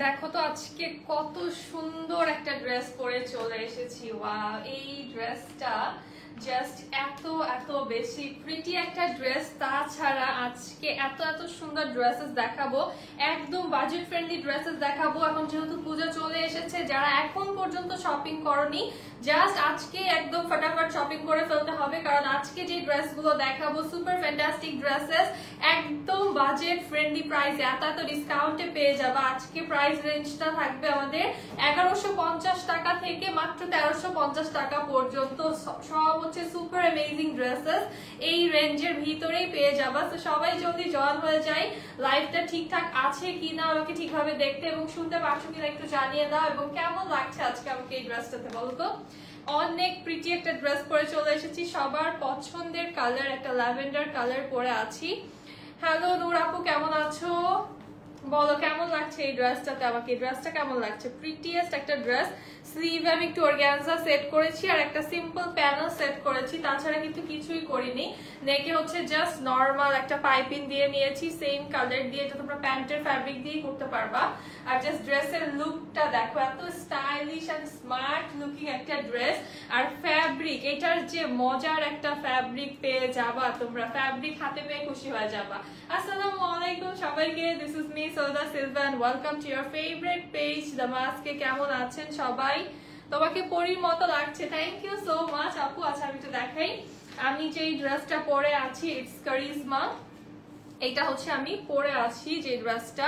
দেখো তো আজকে কত সুন্দর একটা ড্রেস পরে চলে এসেছি। ওয়াও, এই ড্রেসটা জাস্ট এত এত বেশি প্রিটি একটা ড্রেস। তাছাড়া আজকে এত এত সুন্দর ড্রেসেস দেখাবো, একদম বাজেট ফ্রেন্ডলি ড্রেসেস দেখাবো। এখন যেহেতু পূজা চলে এসেছে, যারা এখন পর্যন্ত শপিং করনি জাস্ট আজকে একদম ফটাফট শপিং করে ফেলতে হবে, কারণ আজকে যে ড্রেসগুলো দেখাবো সুপার ফ্যান্টাস্টিক ড্রেসেস, একদম বাজেট ফ্রেন্ডলি প্রাইসে, এত এত ডিসকাউন্টে পেয়ে যাবে। আজকে প্রাইস রেঞ্জটা থাকবে আমাদের 1150 টাকা থেকে মাত্র 1350 টাকা পর্যন্ত। সব হচ্ছে সুপার অ্যামেজিং ড্রেসেস, এই রেঞ্জের ভিতরেই পেয়ে যাবা। তো সবাই জলদি জয়েন হয়ে যায়। লাইভটা ঠিকঠাক আছে কিনা আমাকে ঠিকভাবে দেখতে এবং শুনতে পাচ্ছ কিনা একটু জানিয়ে দাও, এবং কেমন লাগছে আজকে আমাকে এই ড্রেসটাতে বলো তো। অনেক প্রিটি একটা ড্রেস পরে চলে এসেছি, সবার পছন্দের কালার, একটা ল্যাভেন্ডার কালার পরে আছি। হ্যালো নূর আপু, কেমন আছো? বলো কেমন লাগছে এই ড্রেসটাতে আমাকে। এই ড্রেসটা কেমন লাগছে? প্রিটিয়েস্ট একটা ড্রেস। স্লিভে আমি একটু অর্গানজা সেট করেছি আর একটা সিম্পল প্যানেল সেট করেছি, তাছাড়া কিন্তু কিছুই করিনি। নেকে হচ্ছে জাস্ট নর্মাল একটা পাইপিং দিয়ে নিয়েছি, সেম কালার দিয়ে, এটা তোমরা প্যান্টের ফ্যাব্রিক দিয়ে করতে পারবা। আর জাস্ট ড্রেসের লুকটা দেখো, এত স্টাইলিশ এন্ড স্মার্ট লুকিং একটা ড্রেস। আর ফ্যাব্রিক, এটার যে মজার একটা ফ্যাব্রিক পেয়ে যাবা তোমরা, ফ্যাব্রিক হাতে পেয়ে খুশি হয়ে যাবা। আসসালামু আলাইকুম সবাইকে, this is me Sauda Silva and welcome to your favourite page দামাসকে। কেমন আছেন সবাই? তোমাকে পরীর মতো লাগছে, থ্যাংক ইউ সো মাচ আপু। আচ্ছা আমি একটু দেখাই, আমি যে ড্রেসটা পরে আছি ইটস কারিজমা। এইটা হচ্ছে আমি পরে আছি যে ড্রেসটা,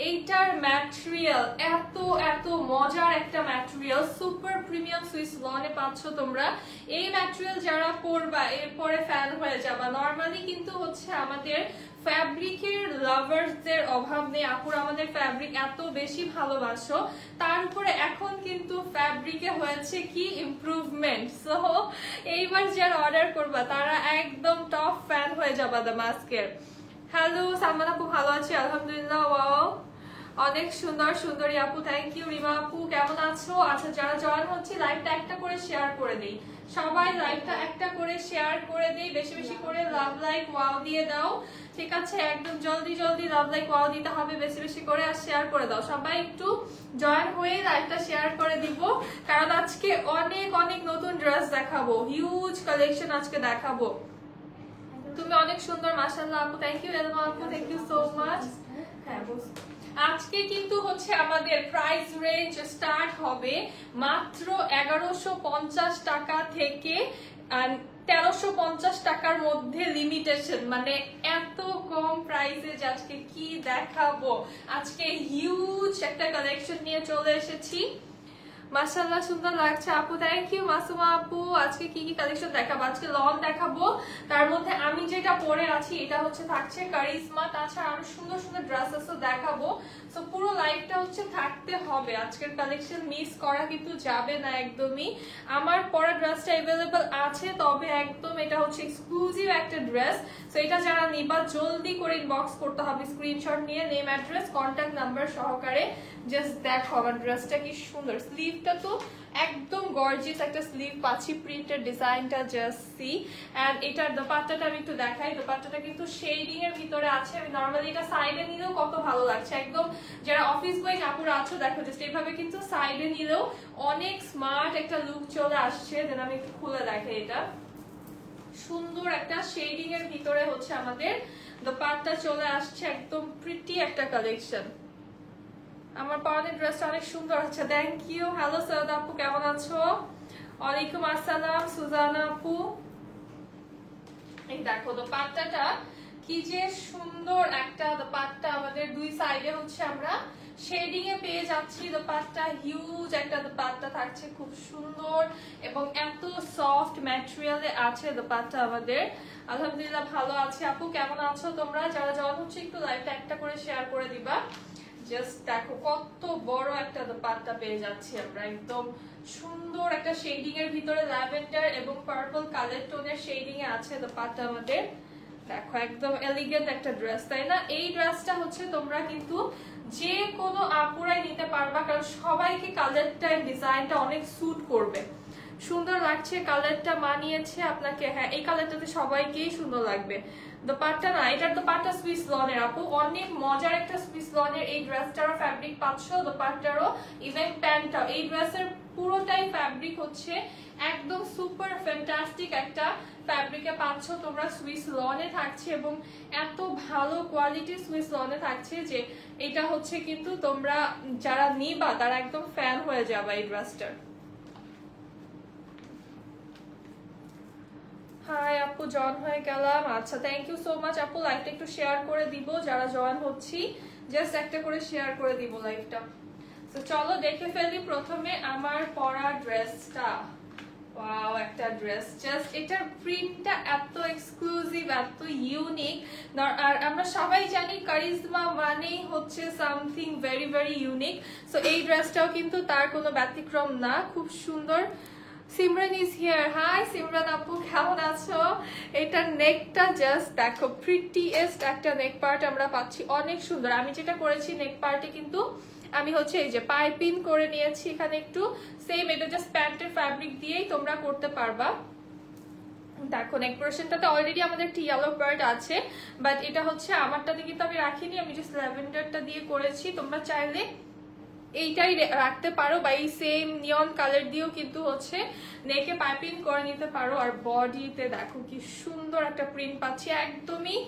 এইটার ম্যাটেরিয়াল এত এত মজার একটা ম্যাটেরিয়াল, সুপার প্রিমিয়াম সুইস লনে পাচ্ছ তোমরা। এই ম্যাটেরিয়াল যারা পরবা এরপরে ফ্যান হয়ে যাবা। নর্মালি কিন্তু হচ্ছে আমাদের ফ্যাব্রিকের লাভার্সদের অভাব নেই, আপুর আমাদের ফ্যাব্রিক এত বেশি ভালোবাসো, তার উপরে এখন কিন্তু ফ্যাব্রিকে হয়েছে কি ইমপ্রুভমেন্ট। সো এইবার যারা অর্ডার করবা তারা একদম টপ ফ্যান হয়ে যাবা দামাস্কের। হ্যালো সালমান আপু, ভালো আছি আলহামদুলিল্লাহ। ওয়াও, অনেক সুন্দর সুন্দরী আপু, থ্যাংক ইউ। রিমা আপু কেমন আছো? আচ্ছা যারা জয়েন হচ্ছে লাইভটা একটা করে শেয়ার করে দেই, সবাই লাইভটা একটা করে শেয়ার করে দেই, বেশি বেশি করে লাভ লাইক ওয়াও দিয়ে দাও, ঠিক আছে? একদম জলদি জলদি লাভ লাইক ওয়াও দিতে হবে বেশি বেশি করে, আর শেয়ার করে দাও। সবাই একটু জয়েন হয়ে লাইভটা শেয়ার করে দিব, কারণ আজকে অনেক অনেক নতুন ড্রেস দেখাবো, হিউজ কালেকশন আজকে দেখাবো। তুমি অনেক সুন্দর মাশাআল্লাহ আপু, থ্যাংক ইউ এলমা আপু, থ্যাংক ইউ সো মাচ। হ্যাঁ আজকে কিন্তু হচ্ছে আমাদের প্রাইস রেঞ্জ স্টার্ট হবে মাত্র 1150 টাকা থেকে 1350 টাকার মধ্যে লিমিটেশন, মানে এত কম প্রাইসে যে আজকে কি দেখাবো। আজকে হিউজ একটা কালেকশন নিয়ে চলে এসেছি। মাশাআল্লাহ সুন্দর লাগছে আপু, থ্যাংক ইউ মাসুমা আপু। আজকে কি কি কালেকশন দেখাবো? আজকে লন দেখাবো, তার মধ্যে আমি যেটা পরে আছি এটা হচ্ছে থাকছে কারিজমা, তাছাড়া আরো সুন্দর সুন্দর ড্রেসেসও দেখাবো। সো পুরো লাইভটা হচ্ছে থাকতে হবে, আজকের কালেকশন মিস করা কিন্তু যাবে না একদমই। আমার পরা ড্রেসটা অ্যাভেলেবল আছে, তবে একদম এটা হচ্ছে এক্সক্লুসিভ একটা ড্রেস। সো এটা যারা নিবা জলদি করে ইনবক্স করতে হবে, স্ক্রিনশট নিয়ে নেম অ্যাড্রেস কন্ট্যাক্ট নাম্বার সহকারে। জাস্ট দেখো আমার ড্রেসটা কি সুন্দর, স্লিভটা তো একদম গর্জিয়াস একটা স্লিভ পাচ্ছি, প্রিন্টের ডিজাইনটা জাস্ট সি। এন্ড এটার দোপাট্টাটা আমি একটু দেখাই, দোপাট্টাটা কিন্তু শেডিং এর ভিতরে আছে। আমি নরমালি এটা সাইডে নিলেও কত ভালো লাগছে, একদম যারা অফিস বয় কাপড় আছো দেখো জাস্ট এইভাবে কিন্তু সাইডে নিলেও অনেক স্মার্ট একটা লুক চলে আসছে। দেন আমি একটু খুলে দেখাই, এটা সুন্দর একটা শেডিং এর ভিতরে হচ্ছে আমাদের দোপাট্টা চলে আসছে, একদম প্রিটি একটা কালেকশন। আমার পাওয়ার ড্রেসটা অনেক সুন্দর হচ্ছে, থ্যাংক ইউ। হ্যালো সৈয়দ আপু, কেমন আছো? ওয়ালাইকুম আসসালাম সুজানা আপু। এই দেখো দোপাট্টাটা কি যে সুন্দর একটা দোপাট্টা, আমাদের দুই সাইডে হচ্ছে আমরা শেডিং এ পেয়ে যাচ্ছি দোপাট্টা, হিউজ একটা দোপাট্টা থাকছে, খুব সুন্দর এবং এত সফট ম্যাটেরিয়ালে আছে দোপাট্টা আমাদের। আলহামদুলিল্লাহ ভালো আছে আপু, কেমন আছো তোমরা? যারা জয়েন হচ্ছে একটু লাইভটা একটা করে শেয়ার করে দিবা। জাস্ট দেখো কত বড় একটা দোপাট্টা পেয়ে যাচ্ছি আমরা, একদম সুন্দর একটা শেডিং এর ভিতরে ল্যাভেন্ডার এবং পার্পল কালার টোনের শেডিং এ আছে দোপাট্টা আমাদের। দেখো একদম এলিগেন্ট একটা ড্রেস, তাই না? এই ড্রেসটা হচ্ছে তোমরা কিন্তু যে কোনো আপুরাই নিতে পারবা, কারণ সবাইকে কালারটা ডিজাইনটা অনেক স্যুট করবে। সুন্দর লাগছে, কালারটা মানিয়েছে আপনাকে। হ্যাঁ, এই কালারটাতে সবাইকেই সুন্দর লাগবে। দোপাট্টা না, এটার দোপাট্টা সুইস লনের আপু, অনেক মজার একটা সুইস লনের এই ড্রেসটারও ফ্যাব্রিক পাচ্ছ, দোপাট্টারও ইভেন প্যান্টটাও। এই ড্রেসের পুরোটাই ফ্যাব্রিক হচ্ছে একদম সুপার ফ্যান্টাস্টিক একটা ফ্যাব্রিকে পাচ্ছ তোমরা, সুইস লনে থাকছে এবং এত ভালো কোয়ালিটির সুইস লনে থাকছে যে এটা হচ্ছে কিন্তু তোমরা যারা নিবা তারা একদম ফ্যান হয়ে যাবে এই ড্রেসটার। হাই আপু, জয়েন হয়ে গেলাম। আচ্ছা, থ্যাংক ইউ সো মাচ আপু। লাইভটা একটু শেয়ার করে দিব, যারা জয়েন হচ্ছি জাস্ট একটা করে শেয়ার করে দিব লাইভটা। তো চলো দেখে ফেলি প্রথমে আমার পরা ড্রেসটা। ওয়াও, একটা ড্রেস, জাস্ট এটার প্রিন্টটা এত এক্সক্লুসিভ, এত ইউনিক। আর আমরা সবাই জানি কারিজমা মানেই হচ্ছে something very very unique. So এই ড্রেসটাও কিন্তু তার কোনো ব্যতিক্রম না, খুব সুন্দর। Simran is here. Hi Simran আপু, কেমন আছো? এটার নেকটা জাস্ট দেখো, প্রিটিয়েস্ট একটা নেক পার্ট আমরা পাচ্ছি, অনেক সুন্দর। আমি যেটা করেছি নেক পার্টে কিন্তু আমি হচ্ছে এই যে পাইপিং করে নিয়েছি এখানে একটু, সেম এটা জাস্ট প্যান্টের ফ্যাব্রিক দিয়েই তোমরা করতে পারবা। দেখো নেক পোর্শনটাতে অলরেডি আমাদের একটি ইয়েলো পার্ট আছে, বাট এটা হচ্ছে আমারটাতে কিন্তু আমি রাখিনি, আমি জাস্ট ল্যাভেন্ডারটা দিয়ে করেছি। তোমরা চাইলে এইটাই রাখতে পারো বা এই সেম নিয়ন কালার দিয়েও কিন্তু হচ্ছে নেকে পাইপিং করে নিতে পারো। আর বডিতে দেখো কি সুন্দর একটা প্রিন্ট পাচ্ছি, একদমই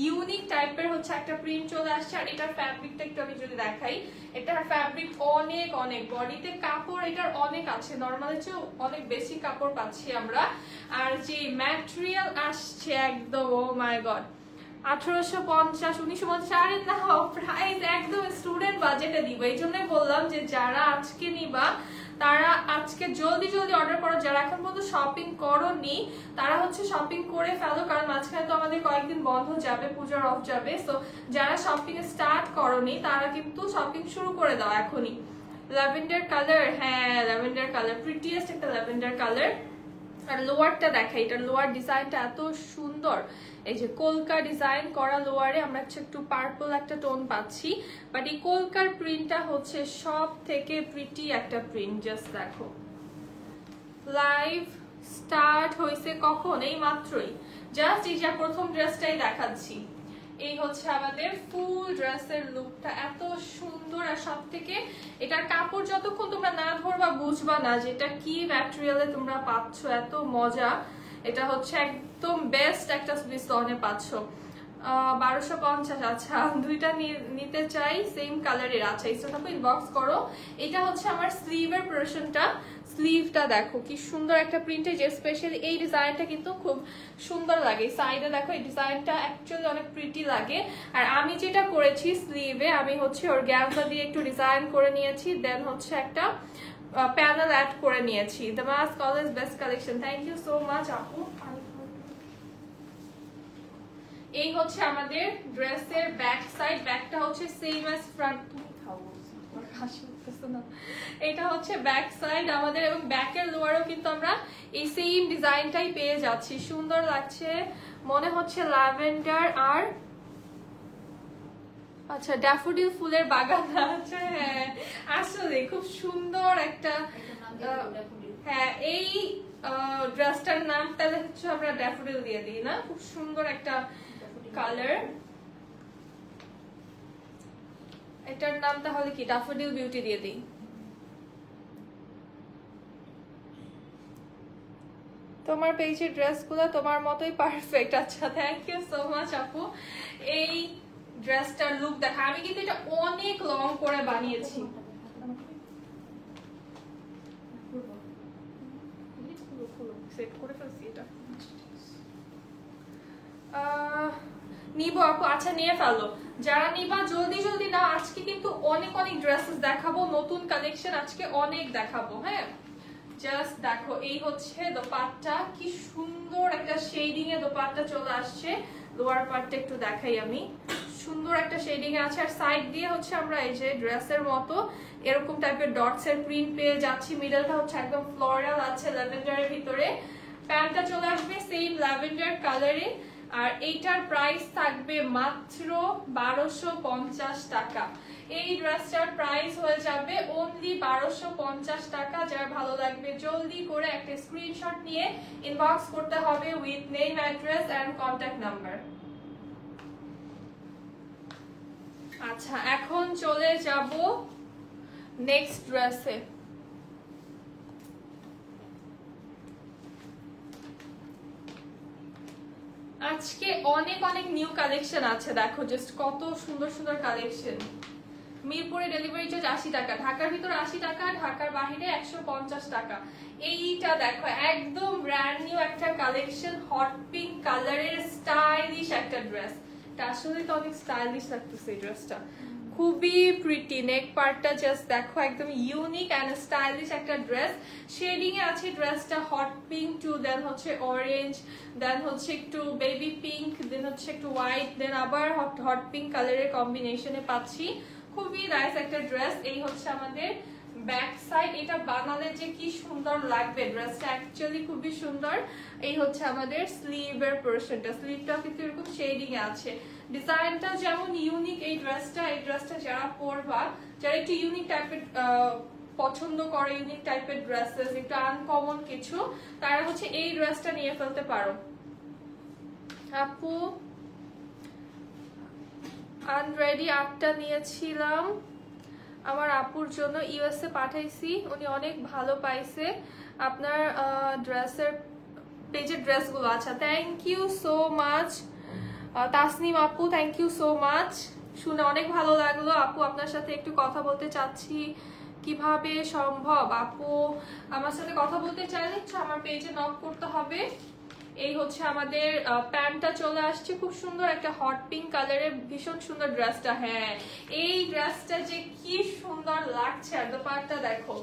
ইউনিক টাইপের হচ্ছে একটা প্রিন্ট চলে আসছে। আর এটার ফ্যাব্রিকটা একটু আমি যদি দেখাই, এটার ফ্যাব্রিক অনেক অনেক, বডিতে কাপড় এটার অনেক আছে, নর্মালের চেয়েও অনেক বেশি কাপড় পাচ্ছি আমরা। আর যে ম্যাটেরিয়াল আসছে একদম, ও মাই গড, 1850 1950, আরে না, প্রাইস একদম স্টুডেন্ট বাজেটে দিব। এই জন্যই বললাম যে যারা আজকে নিবা তারা আজকে জলদি জলদি অর্ডার করো। যারা এখন পর্যন্ত শপিং করোনি তারা হচ্ছে শপিং করে ফেলো, কারণ মাঝখানে তো আমাদের কয়েকদিন বন্ধ যাবে, পূজার অফ যাবে। সো যারা শপিং স্টার্ট করোনি তারা কিন্তু শপিং শুরু করে দাও এখনই। ল্যাভেন্ডার কালার, হ্যাঁ ল্যাভেন্ডার কালার, প্রিটিয়েস্ট একটা ল্যাভেন্ডার কালার। আর লোয়ারটা দেখাই, এটার লোয়ার ডিজাইনটা এত সুন্দর, এই যে কলকা ডিজাইন করা লোয়ারে আমরা একটু পার্পল একটা টোন পাচ্ছি, বাট এই কলকার প্রিন্টটা হচ্ছে সব থেকে প্রিটি একটা প্রিন্ট। জাস্ট দেখো, লাইভ স্টার্ট হয়েছে কখন? এই মাত্রই, জাস্ট এই যে প্রথম ড্রেসটাই দেখাচ্ছি। এই হচ্ছে আমাদের ফুল ড্রেসের লুকটা, এত সুন্দর। আর সব থেকে এটার কাপড় যতক্ষণ তোমরা না ধরবা বুঝবা না যে এটা কি ম্যাটেরিয়ালে তোমরা পাচ্ছ, এত মজা। এটা হচ্ছে একদম বেস্ট একটা সুইস লনে পাচ্ছ। 1250। আচ্ছা, দুইটা নিতে চাই সেম কালারের। আচ্ছা, ইনস্টাগ্রামে ইনবক্স করো। এটা হচ্ছে আমার স্লিভের পোরশনটা, স্লিভটা দেখো কি সুন্দর একটা প্রিন্টে, যে স্পেশালি এই ডিজাইনটা কিন্তু খুব সুন্দর লাগে। সাইডে দেখো এই ডিজাইনটা অ্যাকচুয়ালি অনেক প্রিটি লাগে। আর আমি যেটা করেছি স্লিভে, আমি হচ্ছে অর্গানজা দিয়ে একটু ডিজাইন করে নিয়েছি, দেন হচ্ছে একটা প্যানেল অ্যাড করে নিয়েছি। The mask always best collection, thank you so much আপু। এই হচ্ছে আমাদের ড্রেসের ব্যাক সাইড, ব্যাকটা হচ্ছে সেম অ্যাজ ফ্রন্ট। এটা হচ্ছে ব্যাক সাইড আমাদের, এবং ব্যাকের লোয়ারও কিন্তু আমরা এই সেম ডিজাইনটাই পেয়ে যাচ্ছি। সুন্দর লাগছে, মনে হচ্ছে ল্যাভেন্ডার আর আচ্ছা ড্যাফোডিল ফুলের বাগান আছে। হ্যাঁ আসলে খুব সুন্দর একটা, হ্যাঁ এই ড্রেসটার নাম তাহলে হচ্ছে আমরা ড্যাফোডিল দিয়ে দিই না, খুব সুন্দর একটা কালার। এটার নাম তাহলে কি ড্যাফোডিল বিউটি দিয়ে দিই। তোমার পেজের ড্রেসগুলো তোমার মতোই পারফেক্ট। আচ্ছা, থ্যাংক ইউ সো মাচ আপু। এই ড্রেসটার লুক দেখা, আমি কিন্তু এটা অনেক লং করে বানিয়েছি। সেট করে ফেলছি এটা, নিবো আপু। আচ্ছা, নিয়ে ফেলো, যারা নিবা জলদি জলদি নাও। আজকে কিন্তু অনেক অনেক ড্রেসেস দেখাবো, নতুন কালেকশন আজকে অনেক দেখাবো। হ্যাঁ, জাস্ট দেখো এই হচ্ছে দোপাট্টা, কি সুন্দর একটা শেডিং এ দোপাট্টা চলে আসছে। লোয়ার পার্টটা একটু দেখাই আমি, সুন্দর একটা শেডিং এ আছে। আর সাইড দিয়ে হচ্ছে আমরা এই যে ড্রেসের মতো এরকম টাইপের ডটস এর প্রিন্ট পেয়ে যাচ্ছি। মিডলটা হচ্ছে একদম ফ্লোরাল আছে ল্যাভেন্ডারের ভিতরে। প্যান্টটা চলে আসবে সেম ল্যাভেন্ডার কালারে। আর এইটার প্রাইস থাকবে মাত্র 1250 টাকা। এই ড্রেসটার প্রাইস হয়ে যাবে অনলি 1250 টাকা। যার ভালো লাগবে জলদি করে একটা স্ক্রিনশট নিয়ে ইনবক্স করতে হবে with name, address and contact number. আচ্ছা, এখন চলে যাব নেক্সট ড্রেসে। আজকে অনেক অনেক নিউ কালেকশন আছে, দেখো জাস্ট কত সুন্দর সুন্দর কালেকশন। মিরপুরে ডেলিভারি চার্জ 80 টাকা, ঢাকার ভিতরে 80 টাকা, ঢাকার বাইরে 150 টাকা। এইটা দেখো একদম ব্র্যান্ড নিউ একটা কালেকশন, হট পিঙ্ক কালারের স্টাইলিশ একটা ড্রেস। এটা আসলে তো অনেক স্টাইলিশ লাগতেছে এই ড্রেসটা, খুবই প্রিটি। নেক পার্টটা জাস্ট দেখো একদম ইউনিক এন্ড স্টাইলিশ একটা ড্রেস। শেডিং এ আছে ড্রেসটা হট পিঙ্ক টু দেন হচ্ছে অরেঞ্জ, দেন হচ্ছে একটু বেবি পিঙ্ক, দেন হচ্ছে একটু হোয়াইট, দেন আবার হট পিঙ্ক কালারের কম্বিনেশনে পাচ্ছি। খুবই নাইস একটা ড্রেস। এই হচ্ছে আমাদের ব্যাক সাইড। এটা বানালে যে কি সুন্দর লাগবে, ড্রেসটা অ্যাকচুয়ালি খুবই সুন্দর। এই হচ্ছে আমাদের স্লিভের পোরশনটা, স্লিভটাও কিন্তু এরকম শেডিং এ আছে। ডিজাইনটা যেমন ইউনিক এই ড্রেসটা যারা পরবা, যারা একটু ইউনিক টাইপের পছন্দ করে, ইউনিক টাইপের ড্রেসেস, একটু আনকমন কিছু, তারা হচ্ছে এই ড্রেসটা নিয়ে ফেলতে পারো। আপু আনরেডি 8টা নিয়েছিলাম, আমার আপুর জন্য ইউএসএ পাঠাইছি, উনি অনেক ভালো পাইছে আপনার ড্রেসের পেজের ড্রেসগুলো। আচ্ছা, thank you so much Tasnim আপু, থ্যাংক ইউ সো মাচ, শুনে অনেক ভালো লাগলো। আপু আপনার সাথে একটু কথা বলতে চাচ্ছি, কিভাবে সম্ভব? আপু আমার সাথে কথা বলতে চাইলে আমার পেজে নক করতে হবে। এই হচ্ছে আমাদের প্যান্টটা চলে আসছে, খুব সুন্দর একটা হট পিঙ্ক কালারের, ভীষণ সুন্দর ড্রেসটা। হ্যাঁ, এই ড্রেসটা যে কি সুন্দর লাগছে, আর দোপাট্টা দেখো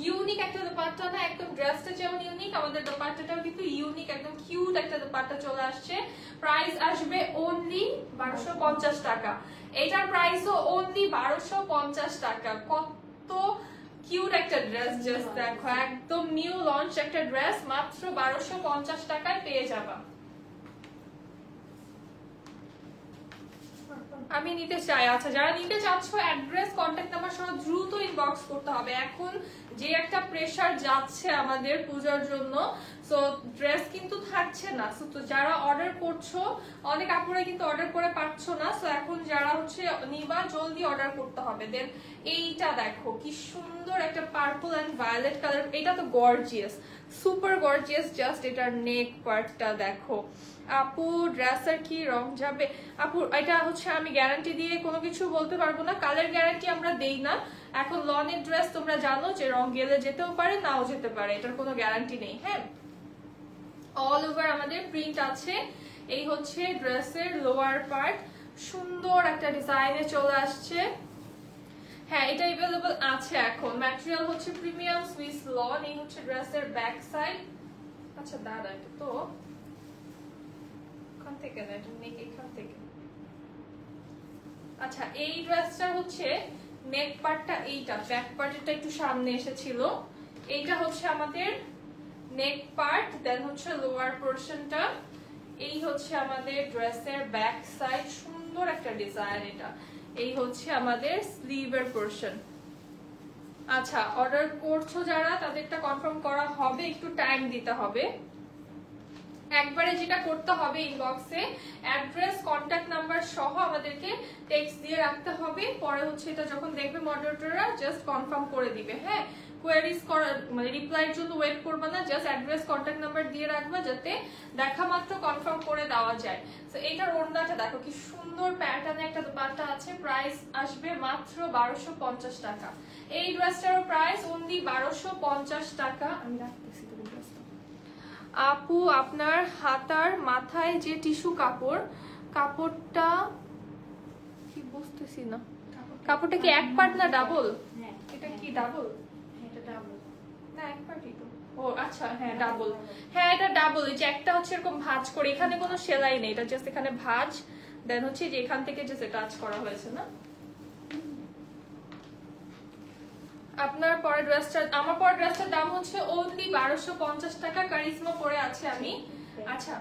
ইউনিক একটা দোপাট্টা না, একদম ড্রেসটা যেমন ইউনিক, আমাদের দোপাট্টাটাও কিন্তু ইউনিক, একদম কিউট একটা দোপাট্টা চলে আসছে। প্রাইস আসবে অনলি 1250 টাকা। এটার প্রাইসও অনলি 1250 টাকা। কত কিউট একটা ড্রেস, জাস্ট দেখো একদম নিউ লঞ্চ একটা ড্রেস, মাত্র 1250 টাকায় পেয়ে যাবা। আমি নিতে চাই। আচ্ছা, যারা নিতে চাচ্ছ অ্যাড্রেস কন্ট্যাক্ট নাম্বার সহ দ্রুত ইনবক্স করতে হবে। এখন যে একটা প্রেসার যাচ্ছে আমাদের পূজার জন্য, সো ড্রেস কিন্তু থাকছে না। সো তো যারা অর্ডার করছো, অনেক আপুরা কিন্তু অর্ডার করে পাচ্ছ না, সো এখন যারা হচ্ছে নিবা জলদি অর্ডার করতে হবে। দেন এইটা দেখো কি সুন্দর একটা পার্পল এন্ড ভায়োলেট কালার, এটা তো গর্জিয়াস, সুপার গর্জিয়াস। জাস্ট এটার নেক পার্টটা দেখো। আপু ড্রেসের কি রং যাবে? আপু এটা হচ্ছে আমি গ্যারান্টি দিয়ে কোনো কিছু বলতে পারবো না, কালার গ্যারান্টি আমরা দেই না। এখন লনের ড্রেস তোমরা জানো যে রং গেলে যেতেও পারে, নাও যেতে পারে, এটার কোনো গ্যারান্টি নেই। হ্যাঁ, অল ওভার আমাদের প্রিন্ট আছে। এই হচ্ছে ড্রেসের লোয়ার পার্ট, সুন্দর একটা ডিজাইনে চলে আসছে। হ্যাঁ, এটা अवेलेबल আছে এখন। ম্যাটেরিয়াল হচ্ছে প্রিমিয়াম সুইস লন। এই হচ্ছে ড্রেসের ব্যাক সাইড। আচ্ছা দাঁড়া, এটা তো এখান থেকে না, এটা নেক এখান থেকে। আচ্ছা, এই ড্রেসটা হচ্ছে নেক পার্টটা এইটা, ব্যাক পার্টটা একটু সামনে এসেছিল। এইটা হচ্ছে আমাদের নেক পার্ট, দেন হচ্ছে লোয়ার পোরশনটা। এই হচ্ছে আমাদের ড্রেসের ব্যাক সাইড, সুন্দর একটা ডিজাইন এটা। এই হচ্ছে আমাদের স্লিভের পোরশন। আচ্ছা, অর্ডার করছো যারা, তাদেরটা কনফার্ম করা হবে, একটু টাইম দিতে হবে। একবারে যেটা করতে হবে, ইনবক্সে অ্যাড্রেস কন্ট্যাক্ট নাম্বার সহ আমাদেরকে টেক্সট দিয়ে রাখতে হবে। পরে হচ্ছে এটা যখন দেখবে মডারেটররা জাস্ট কনফার্ম করে দিবে। হ্যাঁ, কোয়ারিজ করার মানে রিপ্লাইয়ের জন্য ওয়েট করবে না, জাস্ট অ্যাড্রেস কন্ট্যাক্ট নাম্বার দিয়ে রাখবে যাতে দেখা মাত্র কনফার্ম করে দেওয়া যায়। তো এইটার ওড়নাটা দেখো কি সুন্দর প্যাটার্নে একটা দোপাট্টা আছে। প্রাইস আসবে মাত্র 1250 টাকা। এই ড্রেসটার প্রাইস অনলি 1250 টাকা। আমি রাখতেছি তো ড্রেসটা। আপু আপনার হাতার মাথায় যে টিস্যু কাপড়টা কি বুঝতেছি না, কাপড়টা কি এক পার্ট না ডাবল? এটা কি ডাবল? এটা ডাবল না, এক পার্টই তো। ও আচ্ছা, হ্যাঁ ডাবল। হ্যাঁ, এটা ডাবল। এই যে একটা হচ্ছে এরকম ভাঁজ করে, এখানে কোনো সেলাই নেই, এটা জাস্ট এখানে ভাঁজ, দেন হচ্ছে যে এখান থেকে যে টাচ করা হয়েছে না। আপনার পরের ড্রেসটা, আমার পরের ড্রেসটার দাম হচ্ছে অনলি 1250 টাকা। কারিজমা পরে আছে আমি। আচ্ছা,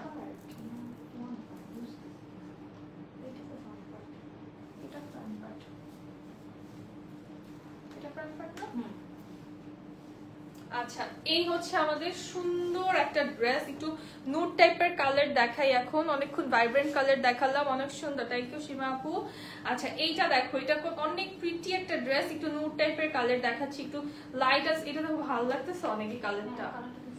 আচ্ছা, এই হচ্ছে আমাদের সুন্দর একটা ড্রেস, একটু নুড টাইপের কালার দেখাই এখন, অনেকক্ষণ ভাইব্রেন্ট কালার দেখালাম, অনেক সুন্দর, থ্যাংক ইউ সীমা আপু। আচ্ছা, এইটা দেখো, এটা অনেক প্রিটি একটা ড্রেস, একটু নুড টাইপের কালার দেখাচ্ছি, একটু লাইট আছে, এটা তো ভালো লাগতেছে অনেকই কালারটা,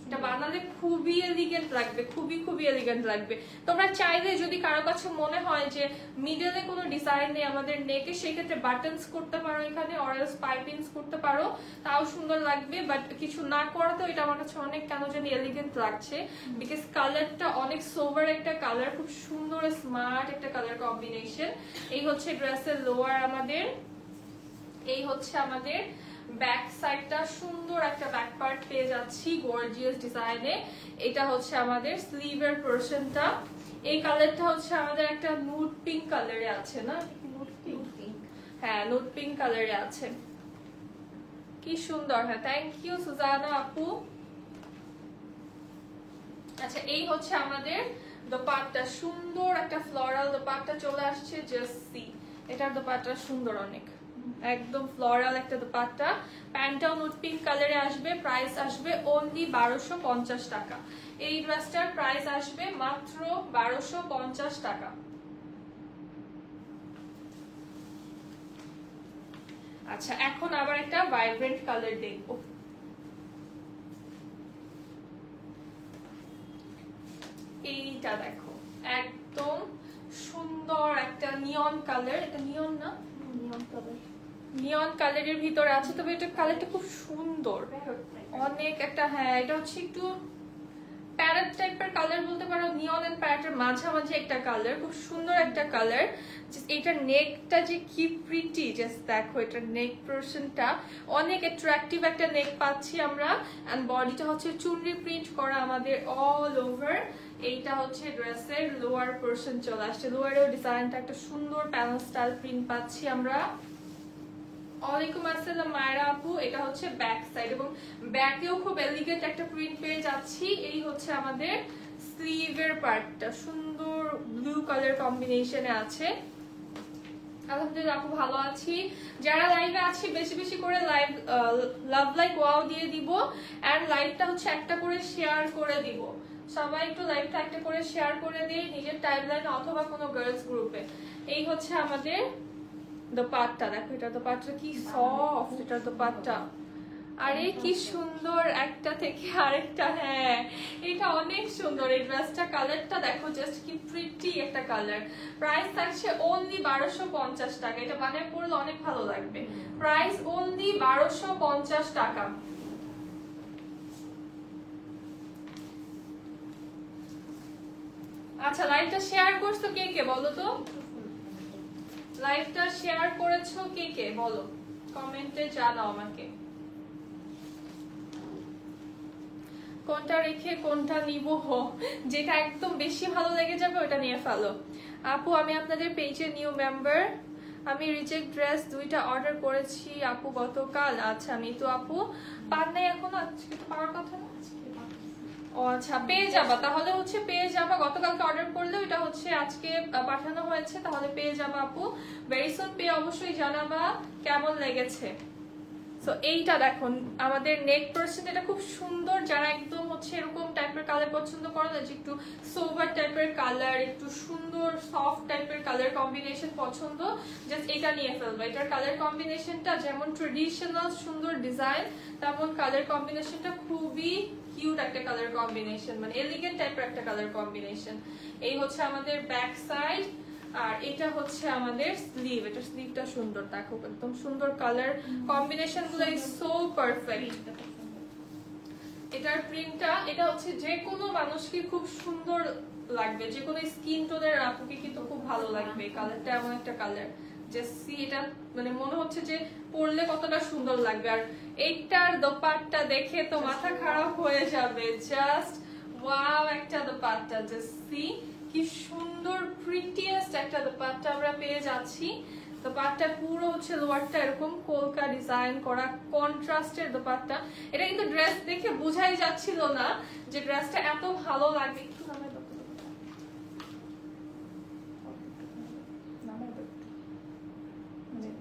এটা বানালে খুবই এলিগেন্ট লাগবে, খুবই খুবই এলিগেন্ট লাগবে। তোমরা চাইলে যদি কারো কাছে মনে হয় যে মিডলে কোনো ডিজাইন নেই আমাদের নেকে, সেক্ষেত্রে বাটনস করতে পারো এখানে, অরেলস পাইপিংস করতে পারো, তাও সুন্দর লাগবে। বাট কিছু না করাতেও এটা আমার কাছে অনেক কেন জানি এলিগেন্ট লাগছে, বিকজ কালারটা অনেক সোভার একটা কালার, খুব সুন্দর স্মার্ট একটা কালার কম্বিনেশন। এই হচ্ছে ড্রেসের লোয়ার আমাদের, এই হচ্ছে আমাদের ব্যাক সাইডটা, সুন্দর একটা ব্যাক পার্ট পেয়ে যাচ্ছি গর্জিয়াস ডিজাইনে। এটা হচ্ছে আমাদের স্লিভের পোরশনটা, এই কালারটা হচ্ছে আমাদের একটা নুড পিঙ্ক কালারে আছে না, নুড পিঙ্ক, হ্যাঁ নুড পিঙ্ক কালারে আছে, কি সুন্দর। হ্যাঁ, থ্যাংক ইউ সুজানা আপু। আচ্ছা, এই হচ্ছে আমাদের দোপাট্টা, সুন্দর একটা ফ্লোরাল দোপাট্টা চলে আসছে, জাস্ট সি, এটার দোপাট্টা সুন্দর অনেক, একদম ফ্লোরাল একটা দোপাট্টা, প্যান্টটাও নুড পিঙ্ক কালারে আসবে, প্রাইস আসবে অনলি 1250 টাকা। এই ড্রেসটার প্রাইস আসবে মাত্র 1250 টাকা। আচ্ছা, এখন আবার একটা ভাইব্রেন্ট কালার দেখবো, এইটা দেখো, একদম সুন্দর একটা নিয়ন কালার, এটা নিয়ন না, নিয়ন কালার, নিয়ন কালারের ভিতরে আছে, তবে এটা কালারটা খুব সুন্দর অনেক একটা, হ্যাঁ এটা হচ্ছে একটু প্যারেট টাইপের কালার বলতে পারো, নিয়ন এন্ড প্যারেটের মাঝামাঝি একটা কালার, খুব সুন্দর একটা কালার। এটার নেকটা যে কি প্রিটি, জাস্ট দেখো, এটার নেক পোরশনটা অনেক অ্যাট্রাকটিভ একটা নেক পাচ্ছি আমরা, এন্ড বডিটা হচ্ছে চুনরি প্রিন্ট করা আমাদের অল ওভার। এইটা হচ্ছে ড্রেসের লোয়ার পোরশন চলে আসছে, লোয়ারের ডিজাইনটা একটা সুন্দর প্যানেল স্টাইল প্রিন্ট পাচ্ছি আমরা। ওয়ালাইকুম আসসালাম মায়েরা আপু, এটা হচ্ছে ব্যাক সাইড, এবং ব্যাকেও খুব এলিগেন্ট একটা প্রিন্ট পেয়ে যাচ্ছি। এই হচ্ছে আমাদের স্লিভের পার্টটা, সুন্দর ব্লু কালার কম্বিনেশনে আছে। আলহামদুলিল্লাহ আপু ভালো আছি, যারা লাইভে আছি বেশি বেশি করে লাইভ লাভ লাইক ওয়াও দিয়ে দিব, এন্ড লাইভটা হচ্ছে একটা করে শেয়ার করে দিব, সবাই একটু লাইভটা একটা করে শেয়ার করে দিই নিজের টাইমলাইনে অথবা কোনো গার্লস গ্রুপে। এই হচ্ছে আমাদের দোপাট্টা, দেখো এটা দোপাট্টা কি সফট, এটা দোপাট্টা, আরে কি সুন্দর একটা থেকে আরেকটা, হ্যাঁ এটা অনেক সুন্দর। এই ড্রেসটা কালারটা দেখো, জাস্ট কি প্রিটি একটা কালার। প্রাইস থাকছে অনলি 1250 টাকা, এটা বানায় পরলে অনেক ভালো লাগবে, প্রাইস অনলি 1250 টাকা। আচ্ছা, লাইভটা শেয়ার করছো কে কে বলো তো, লাইভটা শেয়ার করেছো কে কে বলো, কমেন্টে জানাও আমাকে, কোনটা রেখে কোনটা নিব, যেটা একদম বেশি ভালো লেগে যাবে ওটা নিয়ে ফেলো। আপু আমি আপনাদের পেজে নিউ মেম্বার, আমি রিজেক্ট ড্রেস 2টা অর্ডার করেছি আপু গতকাল। আচ্ছা, আমি তো আপু পার নাই এখনো, আজকে তো পাওয়ার কথা না, ও আচ্ছা পেয়ে যাবা, তাহলে হচ্ছে পেয়ে যাবা, গতকালকে অর্ডার করলে ওটা হচ্ছে আজকে পাঠানো হয়েছে, তাহলে পেয়ে যাবা আপু, ভেরি সুন পেয়ে অবশ্যই জানাবা কেমন লেগেছে। সো এইটা দেখুন আমাদের নেক পোরশন, এটা খুব সুন্দর, যারা একদম হচ্ছে এরকম টাইপের কালার পছন্দ করে না, যে একটু সোভার টাইপের কালার, একটু সুন্দর সফট টাইপের কালার কম্বিনেশন পছন্দ, জাস্ট এটা নিয়ে ফেলবে। এটার কালার কম্বিনেশনটা যেমন ট্রেডিশনাল সুন্দর ডিজাইন, তেমন কালার কম্বিনেশনটা খুবই কিউট একটা কালার কম্বিনেশন, মানে এলিগেন্ট টাইপের একটা কালার কম্বিনেশন। এই হচ্ছে আমাদের ব্যাক সাইড, আর এটা হচ্ছে আমাদের স্লিভ, এটা স্লিভটা সুন্দর, দেখো একদম সুন্দর কালার কম্বিনেশন গুলো ইজ সো পারফেক্ট। এটার প্রিন্টটা, এটা হচ্ছে যে কোনো মানুষকে খুব সুন্দর লাগবে, যে কোনো স্কিন টোনের আপুকে কিন্তু খুব ভালো লাগবে, কালারটা এমন একটা কালার যে সি, এটা মানে মনে হচ্ছে যে পরলে কতটা সুন্দর লাগবে। আর এইটার দোপাট্টা দেখে তো মাথা খারাপ হয়ে যাবে, জাস্ট ওয়াও একটা দোপাট্টা, জাস্ট সি কি সুন্দর প্রিটিয়েস্ট একটা দোপাট্টা আমরা পেয়ে যাচ্ছি। দোপাট্টা পুরো হচ্ছে লোয়ারটা এরকম কলকা ডিজাইন করা কন্ট্রাস্টের দোপাট্টা, এটা কিন্তু ড্রেস দেখে বোঝাই যাচ্ছিল না যে ড্রেসটা এত ভালো লাগবে। একটু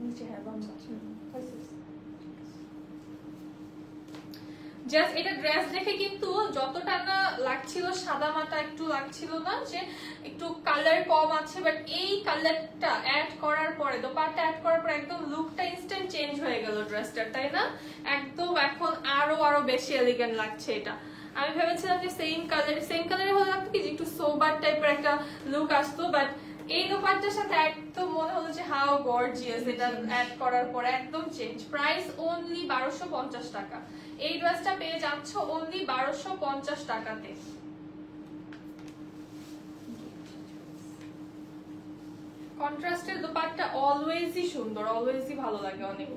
নিচে, হ্যাঁ জাস্ট এটা ড্রেস দেখে কিন্তু যতটা না লাগছিল সাদা মাটা একটু লাগছিল না, যে একটু কালার কম আছে, বাট এই কালারটা অ্যাড করার পরে, দোপাট্টা অ্যাড করার পরে একদম লুকটা ইনস্ট্যান্ট চেঞ্জ হয়ে গেল ড্রেসটার, তাই না? একদম এখন আরো বেশি এলিগেন্ট লাগছে এটা। আমি ভেবেছিলাম যে সেম কালারে হলে লাগতো কি যে একটু সোবার টাইপের একটা লুক আসতো, বাট এই দোপাট্টার সাথে একদম মনে হলো যে হাউ গর্জিয়াস, এটা অ্যাড করার পরে একদম চেঞ্জ। প্রাইস অনলি 1250 টাকা। এই ড্রেসটা পেয়ে যাচ্ছ অনলি 1250 টাকাতে। কন্ট্রাস্টের দোপাট্টা অলওয়েজই সুন্দর, অলওয়েজই ভালো লাগে অনেক।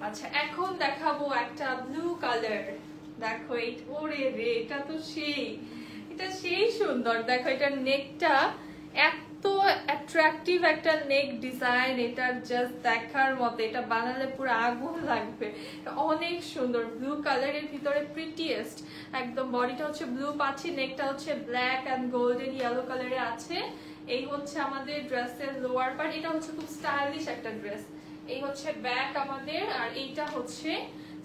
আচ্ছা এখন দেখাবো একটা ব্লু কালার। দেখো এই, ওরে রে, এটা তো সেই সুন্দর। দেখো এটার নেকটা এত অ্যাট্রাকটিভ একটা নেক ডিজাইন, এটা জাস্ট দেখার মতো, এটা বানালে পুরো আগুন লাগবে। অনেক সুন্দর ব্লু কালারের ভিতরে প্রিটিয়েস্ট একদম। বডিটা হচ্ছে ব্লু পাচ্ছি, নেকটা হচ্ছে ব্ল্যাক এন্ড গোল্ডেন ইয়েলো কালারে আছে। এই হচ্ছে আমাদের ড্রেসের লোয়ার পার্ট। এটা হচ্ছে খুব স্টাইলিশ একটা ড্রেস। এই হচ্ছে ব্যাক আমাদের, আর এইটা হচ্ছে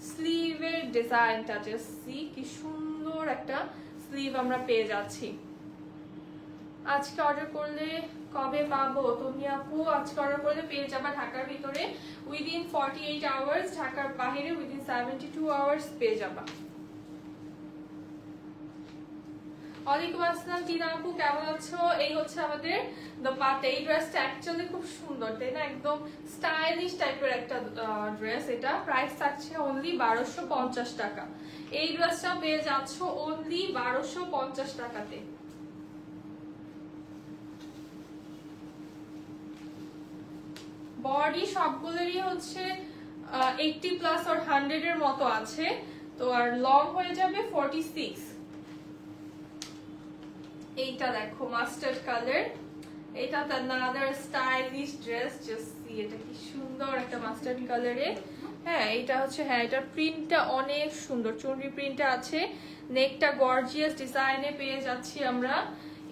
স্লিভের ডিজাইনটা। জাস্ট সি কি সুন্দর একটা স্লিভ আমরা পেয়ে যাচ্ছি। আজকে অর্ডার করলে কবে পাবো তুমি আপু? আজকে অর্ডার করলে পেয়ে যাবা ঢাকার ভিতরে উইদিন 48 আওয়ার্স, ঢাকার বাইরে উইদিন 72 আওয়ার্স পেয়ে যাবা। ওয়ালাইকুম আসসালাম টিনা আপু, কেমন আছো? এই হচ্ছে আমাদের দোপাট্টা। এই ড্রেসটা অ্যাকচুয়ালি খুব সুন্দর, তাই না? একদম স্টাইলিশ টাইপের একটা ড্রেস। এটা প্রাইস থাকছে অনলি 1250 টাকা। এই ড্রেসটা পেয়ে যাচ্ছ অনলি 1250 টাকাতে। বডি সবগুলোরই হচ্ছে 80 প্লাস আর 100 এর মতো আছে, তো আর লং হয়ে যাবে 46। এইটা দেখো মাস্টার্ড কালার, এটা another stylish dress. Just see এটা কি সুন্দর একটা মাস্টার্ড কালারে। হ্যাঁ এটা হচ্ছে, হ্যাঁ এটার প্রিন্টটা অনেক সুন্দর, চুনরি প্রিন্টটা আছে, নেকটা গর্জিয়াস ডিজাইনে পেয়ে যাচ্ছি আমরা।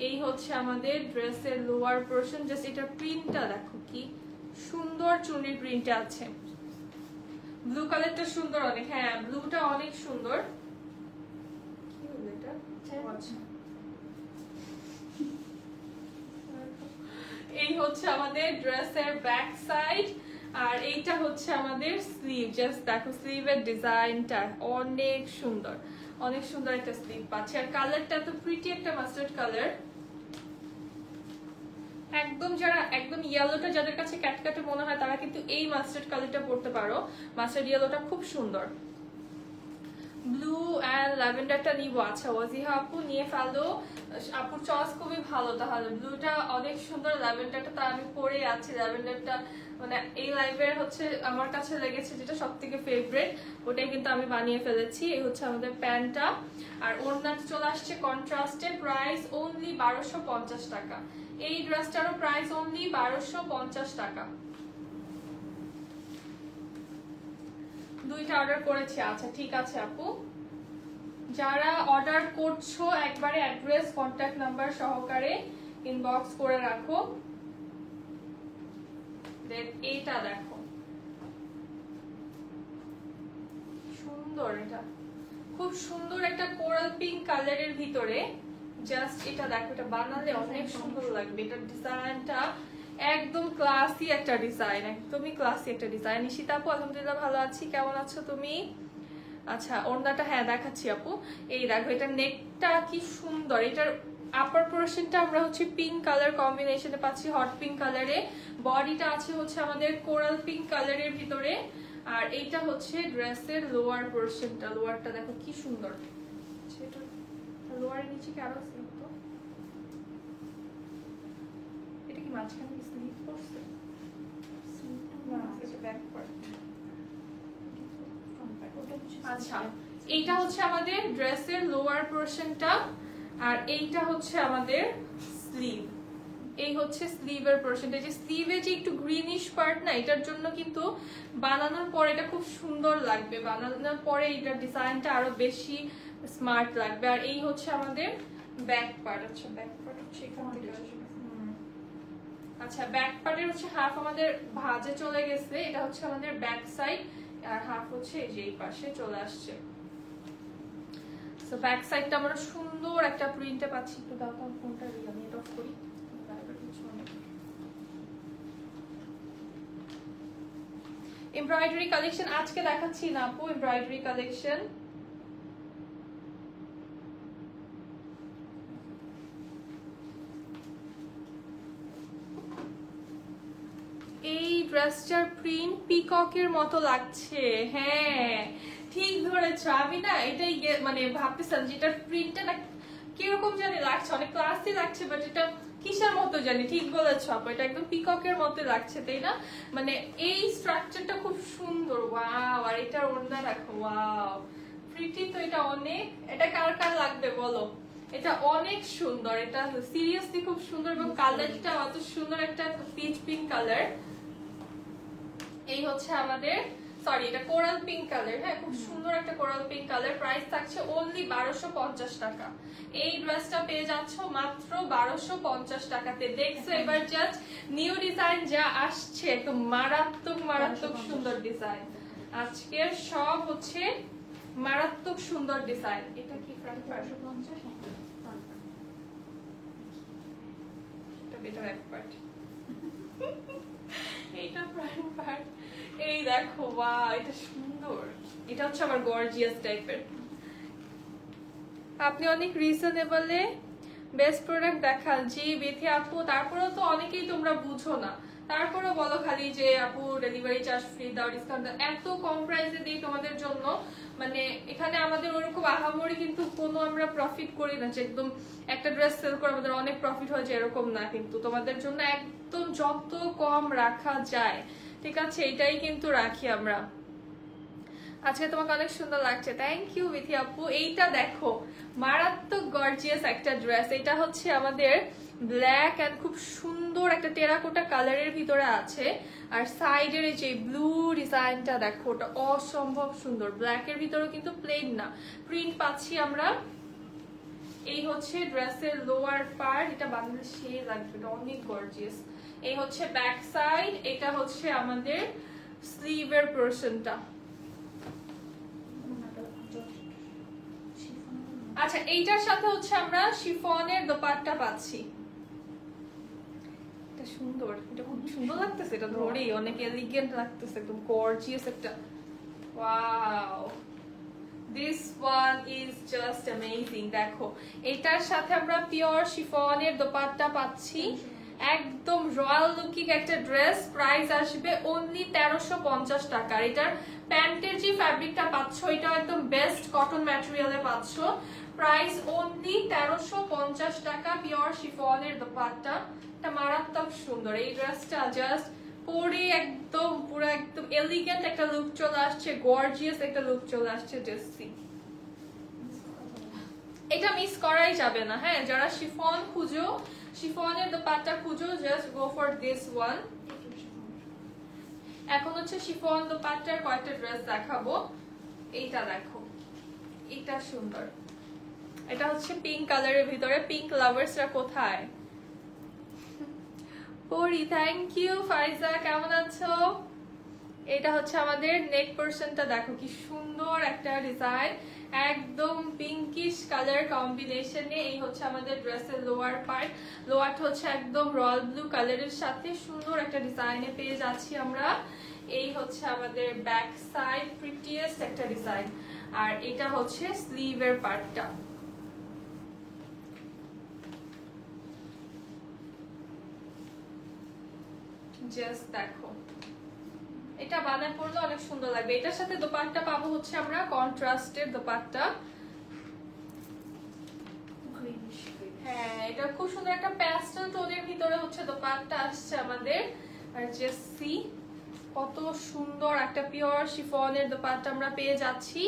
এই হচ্ছে আমাদের ড্রেসের লোয়ার পোরশন। জাস্ট এটার প্রিন্টটা দেখো কি সুন্দর, চুনরি প্রিন্টে আছে। ব্লু কালারটা সুন্দর অনেক, হ্যাঁ ব্লুটা অনেক সুন্দর। কি হলো এটা? আচ্ছা এই হচ্ছে আমাদের ড্রেসের ব্যাক সাইড, আর এইটা হচ্ছে আমাদের স্লিভ। জাস্ট দেখো স্লিভের ডিজাইনটা অনেক সুন্দর, অনেক সুন্দর একটা স্লিভ পাচ্ছে। আর কালারটা তো প্রিটি একটা মাস্টার্ড কালার। একদম যারা একদম ইয়েলোটা যাদের কাছে ক্যাটকাটে মনে হয় তারা কিন্তু এই মাস্টার্ড কালারটা পড়তে পারো। মাস্টার্ড ইয়েলোটা খুব সুন্দর। ব্লু এন্ড ল্যাভেন্ডারটা নিবো। আচ্ছা ওয়াজিহা আপু নিয়ে ফেলো, আপুর চয়েস খুবই ভালো। তাহলে ব্লুটা অনেক সুন্দর, ল্যাভেন্ডারটা তো আমি পরে আছি। ল্যাভেন্ডারটা মানে এই লাইভের হচ্ছে আমার কাছে লেগেছে যেটা সব থেকে ফেভারিট, ওটাই কিন্তু আমি বানিয়ে ফেলেছি। এই হচ্ছে আমাদের প্যান্টটা, আর ওড়নাটা চলে আসছে কন্ট্রাস্টে। প্রাইস অনলি 1250 টাকা। এই ড্রেসটারও প্রাইস অনলি 1250 টাকা। দুইটা অর্ডার করেছি। আচ্ছা ঠিক আছে আপু, যারা অর্ডার করছো একবারে অ্যাড্রেস কন্ট্যাক্ট নাম্বার সহকারে ইনবক্স করে রাখো। দেন এইটা দেখো সুন্দর, এটা খুব সুন্দর একটা কোরাল পিঙ্ক কালারের ভিতরে। জাস্ট এটা দেখো, এটা বানালে অনেক সুন্দর লাগবে। এটা ডিজাইনটা একদম ক্লাসি একটা ডিজাইন, একদমই ক্লাসি একটা ডিজাইন। ঈশিতা আপু আলহামদুলিল্লাহ ভালো আছি, কেমন আছো তুমি? আচ্ছা ওড়নাটা হ্যাঁ দেখাচ্ছি আপু। এই দেখো এটা নেকটা কি সুন্দর। এটার আপার পোরশনটা আমরা হচ্ছে পিঙ্ক কালার কম্বিনেশনে পাচ্ছি, হট পিঙ্ক কালারে। বডিটা আছে হচ্ছে আমাদের কোরাল পিঙ্ক কালারের ভিতরে, আর এইটা হচ্ছে ড্রেসের লোয়ার পোরশনটা। লোয়ারটা দেখো কি সুন্দর, সেটা লোয়ারের নিচে কি আরো স্লিপ, তো এটা কি মাঝখানে কি স্লিপ করছে? না এটা ব্যাক পার্ট। আচ্ছা এইটা হচ্ছে আমাদের ড্রেসের লোয়ার পোরশনটা, আর এইটা হচ্ছে আমাদের স্লিভ। এই হচ্ছে স্লিভের পোরশনটা। যে স্লিভে যে একটু গ্রিনিশ পার্ট না, এটার জন্য কিন্তু বানানোর পরে এটা খুব সুন্দর লাগবে। বানানোর পরে এটার ডিজাইনটা আরো বেশি স্মার্ট লাগবে। আর এই হচ্ছে আমাদের ব্যাক পার্ট। আচ্ছা ব্যাক পার্ট হচ্ছে এখান থেকে আসবে। আচ্ছা ব্যাক পার্টের হচ্ছে হাফ আমাদের ভাঁজে চলে গেছে, এটা হচ্ছে আমাদের ব্যাক সাইড, আর হাফ হচ্ছে এই যে এই পাশে চলে আসছে। সো ব্যাক সাইডটা আমরা সুন্দর একটা প্রিন্টে পাচ্ছি। একটু দাও তো ফোনটা, আমি এটা অফ করি। এমব্রয়ডারি কালেকশন আজকে দেখাচ্ছি না আপু, এমব্রয়ডারি কালেকশন। এই ড্রেসটার প্রিন্ট পিককের মতো লাগছে। হ্যাঁ ঠিক ধরেছো, আমি না এটাই মানে ভাবতেছিলাম যে এটার প্রিন্টটা না কিরকম জানি লাগছে, অনেক ক্লাসি লাগছে, বাট এটা কিসের মতো জানি। ঠিক বলেছো আপু, এটা একদম পিককের মতো লাগছে, তাই না? মানে এই স্ট্রাকচারটা খুব সুন্দর। ওয়াও, আর এটা ওড়না রাখো, ওয়াও প্রিটি তো এটা অনেক। এটা কার কার লাগবে বলো? এটা অনেক সুন্দর, এটা সিরিয়াসলি খুব সুন্দর, এবং কালারটা অত সুন্দর, একটা পিচ পিঙ্ক কালার। এই হচ্ছে আমাদের, সরি এটা কোরাল পিঙ্ক কালার। হ্যাঁ খুব সুন্দর একটা কোরাল পিঙ্ক কালার। প্রাইস থাকছে অনলি 1250 টাকা। এই ড্রেসটা পেয়ে যাচ্ছ মাত্র 1250 টাকাতে। দেখছো এবার জাস্ট নিউ ডিজাইন যা আসছে, একদম মারাত্মক মারাত্মক সুন্দর ডিজাইন। আজকের সব হচ্ছে মারাত্মক সুন্দর ডিজাইন। এটা কি ফ্রন্ট পার্ট? এটা বেটার এক পার্ট, এইটা ফ্রন্ট পার্ট। এই দেখো, বাহ এটা সুন্দর। এটা হচ্ছে আমার গর্জিয়াস টাইপের। আপনি অনেক রিজনেবলে বেস্ট প্রোডাক্ট দেখান। জি বেথি আপু, তারপরেও তো অনেকেই তোমরা বুঝো না, তারপরে বলো খালি যে আপু ডেলিভারি চার্জ ফ্রি দাও, ডিসকাউন্ট দাও। এত কম প্রাইসে দিই তোমাদের জন্য, মানে এখানে আমাদের ওরকম আহামরি কিন্তু কোনো আমরা প্রফিট করি না যে একদম একটা ড্রেস সেল করে আমাদের অনেক প্রফিট হয়েছে, এরকম না। কিন্তু তোমাদের জন্য একদম যত কম রাখা যায়, ঠিক আছে, এটাই কিন্তু রাখি আমরা। আজকে তোমাকে অনেক সুন্দর লাগছে, থ্যাংক ইউ বিথি আপু। এইটা দেখো মারাত্মক গর্জিয়াস একটা ড্রেস। এটা হচ্ছে আমাদের ব্ল্যাক এন্ড খুব সুন্দর একটা টেরাকোটা কালারের ভিতরে আছে, আর সাইডের এই যে ব্লু ডিজাইনটা দেখো, ওটা অসম্ভব সুন্দর। ব্ল্যাকের ভিতরেও কিন্তু প্লেন না, প্রিন্ট পাচ্ছি আমরা। এই হচ্ছে ড্রেসের লোয়ার পার্ট, এটা বানালে সেই লাগবে, এটা অনেক গর্জিয়াস। এই হচ্ছে ব্যাক সাইড, এটা হচ্ছে আমাদের স্লিভের পোরশনটা। আচ্ছা এইটার সাথে হচ্ছে আমরা শিফনের দোপাট্টা পাচ্ছি। এটা সুন্দর, এটা খুব সুন্দর লাগতেছে, এটা ধরেই অনেক এলিগেন্ট লাগতেছে, একদম গর্জিয়াস একটা। Wow, this one is just amazing. দেখো এটার সাথে আমরা পিওর শিফনের দোপাট্টা পাচ্ছি, একদম রয়্যাল লুকিং একটা ড্রেস। প্রাইস আসবে অনলি 1350 টাকা। এটার প্যান্টের যে ফ্যাব্রিকটা পাচ্ছ, এটা একদম বেস্ট কটন ম্যাটেরিয়ালে পাচ্ছ। প্রাইস অনলি 1350 টাকা, পিওর শিফনের দোপাট্টা। এটা মারাত্মক সুন্দর। এই ড্রেসটা জাস্ট পরে একদম পুরো একদম এলিগেন্ট একটা লুক চলে আসছে, গর্জিয়াস একটা লুক চলে আসছে। জাস্ট এটা মিস করাই যাবে না। হ্যাঁ যারা শিফন খুঁজো, শিফনের দোপাট্টা খুঁজো, just go for this one. এখন হচ্ছে শিফন দোপাট্টার কয়েকটা ড্রেস দেখাবো। এইটা দেখো, এটা সুন্দর। এটা হচ্ছে পিঙ্ক কালারের ভিতরে। পিঙ্ক লাভার্সরা কোথায়? পরি, থ্যাংক ইউ। ফাইজা কেমন আছো? এটা হচ্ছে আমাদের নেক পোরশনটা, দেখো কি সুন্দর একটা ডিজাইন, একদম পিঙ্কিশ কালার কম্বিনেশনে। এই হচ্ছে আমাদের ড্রেসের লোয়ার পার্ট। লোয়ারটা হচ্ছে একদম রয়্যাল ব্লু কালারের সাথে সুন্দর একটা ডিজাইনে পেয়ে যাচ্ছি আমরা। এই হচ্ছে আমাদের ব্যাক সাইড, প্রিটিয়েস্ট একটা ডিজাইন। আর এটা হচ্ছে স্লিভের পার্টটা। জাস্ট দেখো, এটা বানায় পরলে অনেক সুন্দর লাগবে। এটার সাথে দোপাট্টা পাবো হচ্ছে আমরা কন্ট্রাস্টের দোপাট্টা। হ্যাঁ এটা খুব সুন্দর একটা প্যাস্টেল টোনের ভিতরে হচ্ছে দোপাট্টা আসছে আমাদের। আর জাস্ট সি কত সুন্দর একটা পিওর শিফনের দোপাট্টা আমরা পেয়ে যাচ্ছি।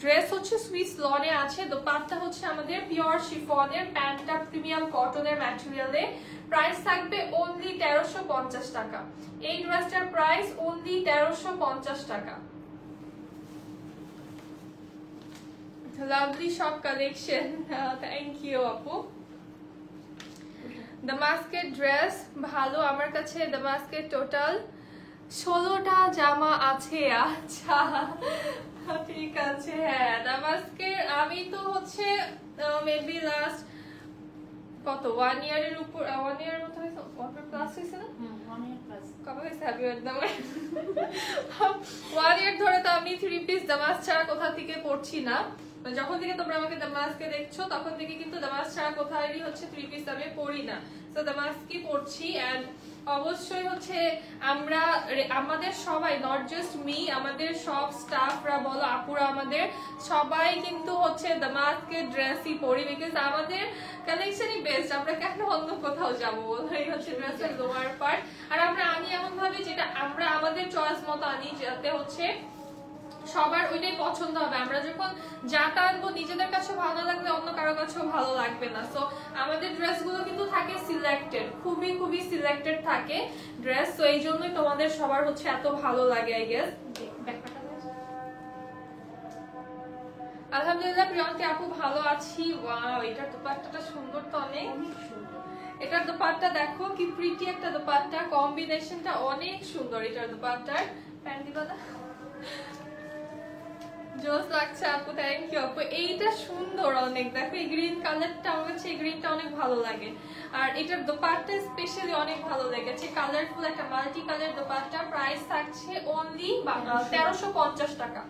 ড্রেস হচ্ছে সুইস লনে আছে, দোপাট্টা হচ্ছে আমাদের পিওর শিফনের, প্যান্টটা প্রিমিয়াম কটনের ম্যাটেরিয়ালে। প্রাইস থাকবে অনলি 1350 টাকা। এই ড্রেসটার প্রাইস অনলি 1350 টাকা। লাভলি সব কালেকশন, থ্যাংক ইউ আপু। দামাস্কের ড্রেস ভালো, আমার কাছে দামাস্কের টোটাল 16টা জামা আছে। আচ্ছা ঠিক আছে। হ্যাঁ দামাস্কের আমি তো হচ্ছে মেবি লাস্ট কত 1 ইয়ারের উপর 1 ইয়ারের মতো হয়েছে, 1 প্লাস হয়েছে না? 1 ইয়ার প্লাস। কবে হয়েছে হ্যাপি বার্থডে আমার। 1 ইয়ার ধরে তো আমি 3 পিস দামাস ছাড়া কোথা থেকে পড়ছি না। যখন থেকে তোমরা আমাকে দামাসকে দেখছো তখন থেকে কিন্তু দামাস ছাড়া কোথায়ই হচ্ছে 3 পিস আমি পড়ি না। তো দামাসকি পড়ছি। এন্ড অবশ্যই হচ্ছে আমরা আমাদের সবাই নট জাস্ট মি, আমাদের সব স্টাফরা বলো আপুরা আমাদের সবাই কিন্তু হচ্ছে দামাসকে ড্রেসই পরি, বিকজ আমাদের কালেকশনই বেস্ট। আমরা কেন অন্য কোথাও যাবো বলো, এই হচ্ছে ড্রেসের লোয়ার পার্ট। আর আমরা আনি এমন ভাবে যেটা আমরা আমাদের চয়েস মতো আনি, যাতে হচ্ছে সবার ওইটাই পছন্দ হবে। আমরা যখন যাটা আনবো নিজেদের কাছে ভালো লাগলে অন্য কারো কাছেও ভালো লাগবে না। সো আমাদের ড্রেসগুলো কিন্তু থাকে সিলেক্টেড, খুবই খুবই সিলেক্টেড থাকে ড্রেস। তো এই জন্যই তোমাদের সবার হচ্ছে এত ভালো লাগে আই গেস। আলহামদুলিল্লাহ প্রিয়ঙ্কা আপু ভালো আছি। ওয়াও এটার দোপাট্টাটা সুন্দর তো অনেক। এটার দোপাট্টা দেখো কি প্রিটি একটা দোপাট্টা, কম্বিনেশনটা অনেক সুন্দর এটার দোপাট্টার। প্যান্ট দিবা না? জোস লাগছে আপু, থ্যাংক ইউ আপু। এইটা সুন্দর অনেক, দেখো এই গ্রিন কালারটা আমার কাছে এই গ্রিনটা অনেক ভালো লাগে। আর এটার দোপাট্টা স্পেশালি অনেক ভালো লেগেছে, কালারফুল একটা মাল্টি কালার দোপাট্টা। প্রাইস থাকছে অনলি 1350 টাকা।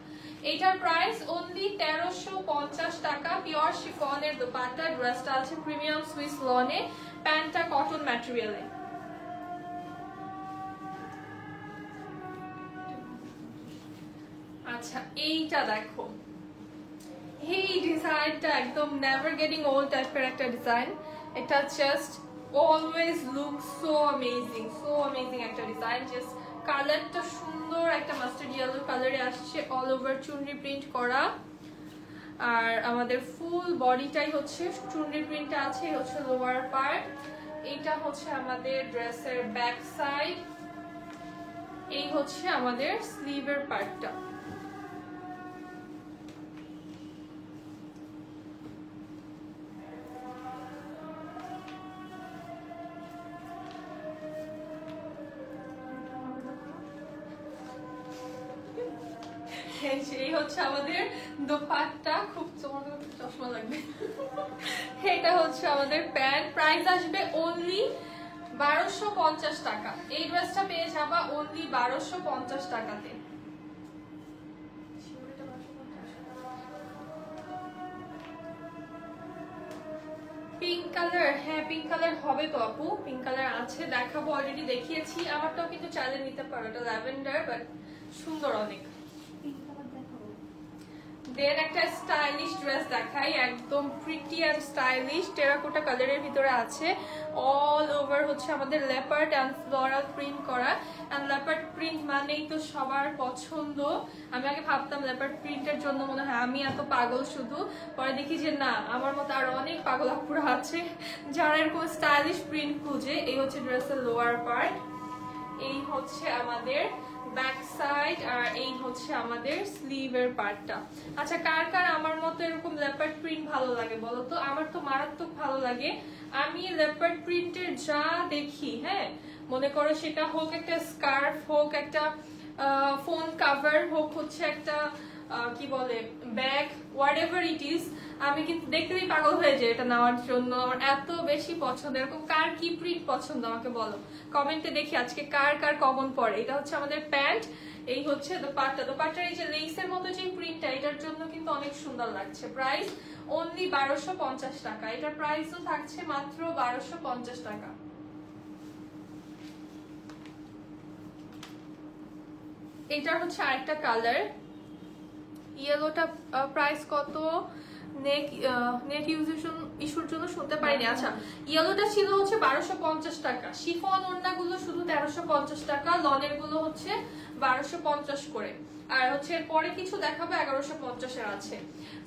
এটার প্রাইস অনলি 1350 টাকা। পিওর শিফনের দোপাট্টা। ড্রেসটা আছে প্রিমিয়াম সুইস লনে, প্যান্টটা কটন ম্যাটেরিয়ালে। আচ্ছা এইটা দেখো, এই ডিজাইনটা একদম নেভার গেটিং ওল্ড টাইপের একটা ডিজাইন। এটা just always look so amazing, so amazing একটা ডিজাইন। জাস্ট কালারটা সুন্দর একটা মাস্টার্ড ইয়েলো কালারে আসছে, অল ওভার চুনরি প্রিন্ট করা। আর আমাদের ফুল বডিটাই হচ্ছে চুনরি প্রিন্টটা আছে। এই হচ্ছে লোয়ার পার্ট, এইটা হচ্ছে আমাদের ড্রেসের ব্যাক সাইড, এই হচ্ছে আমাদের স্লিভের পার্টটা। এই হচ্ছে আমাদের দোপাট্টা, খুব চশমা লাগবে। এটা হচ্ছে আমাদের প্যান্ট। প্রাইস আসবে অনলি 1250 টাকা। এই ড্রেসটা পেয়ে যাবা অনলি 1250 টাকাতে। পিঙ্ক কালার, হ্যাঁ পিঙ্ক কালার হবে তো আপু, পিঙ্ক কালার আছে, দেখাবো, অলরেডি দেখিয়েছি। আমারটাও কিন্তু চাইলে নিতে পারো, এটা ল্যাভেন্ডার বাট সুন্দর অনেক। দেন একটা স্টাইলিশ ড্রেস দেখাই, একদম প্রিটি এন্ড স্টাইলিশ টেরাকোটা কালারের ভিতরে আছে। অল ওভার হচ্ছে আমাদের লেপার্ড এন্ড ফ্লোরাল প্রিন্ট করা। এন্ড লেপার্ড প্রিন্ট মানেই তো সবার পছন্দ। আমি আগে ভাবতাম লেপার্ড প্রিন্টের জন্য মনে হয় আমি এত পাগল শুধু, পরে দেখি যে না, আমার মতো আরো অনেক পাগল আপুরা আছে যারা এরকম স্টাইলিশ প্রিন্ট খুঁজে। এই হচ্ছে ড্রেসের লোয়ার পার্ট, এই হচ্ছে আমাদের ব্যাক সাইড, আর এই হচ্ছে আমাদের স্লিভের পার্টটা। আচ্ছা কার কার আমার মতো এরকম লেপার্ড প্রিন্ট ভালো লাগে বলো তো? আমার তো মারাত্মক ভালো লাগে। আমি লেপার্ড প্রিন্টের যা দেখি, হ্যাঁ মনে করো সেটা হোক একটা স্কার্ফ, হোক একটা ফোন কাভার, হোক হচ্ছে একটা কি বলে ব্যাগ, হোয়াটএভার ইট ইজ, আমি কিন্তু দেখতেই পাগল হয়ে যাই এটা নেওয়ার জন্য। আমার এত বেশি পছন্দ। এরকম কার কি প্রিন্ট পছন্দ আমাকে বলো কমেন্টে, দেখি আজকে কার কার কমন পড়ে। এটা হচ্ছে আমাদের প্যান্ট, এই হচ্ছে দোপাট্টা। দোপাট্টার এই যে লেসের মতো যে প্রিন্টটা, এটার জন্য কিন্তু অনেক সুন্দর লাগছে। প্রাইস অনলি 1250 টাকা। এটার প্রাইসও থাকছে মাত্র 1250 টাকা। এটার হচ্ছে আরেকটা কালার, ইয়েলোটা প্রাইস কত নেট ইস্যুর জন্য শুনতে পারিনি। আচ্ছা ইয়েলোটা ছিল হচ্ছে 1250 টাকা। শিফন ওড়নাগুলো শুধু 1350 টাকা, লনের গুলো হচ্ছে 1250 করে। আর হচ্ছে পরে কিছু দেখাবো 1150 এর আছে।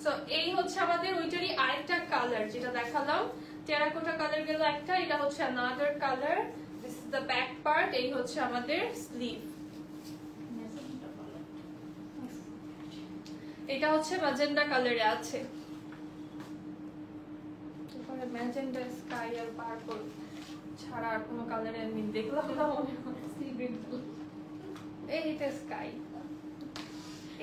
সো এই হচ্ছে আমাদের ওইটারই আরেকটা কালার, যেটা দেখালাম টেরাকোটা কালার গেল একটা, এটা হচ্ছে another colour. This is the back part, এই হচ্ছে আমাদের স্লিভ। এটা হচ্ছে ম্যাজেন্ডা কালারে আছে, ম্যাজেন্ডা স্কাই আর পার্পল ছাড়া আর কোনো কালারে আমি দেখলাম না মনে হচ্ছে। এইটা স্কাই।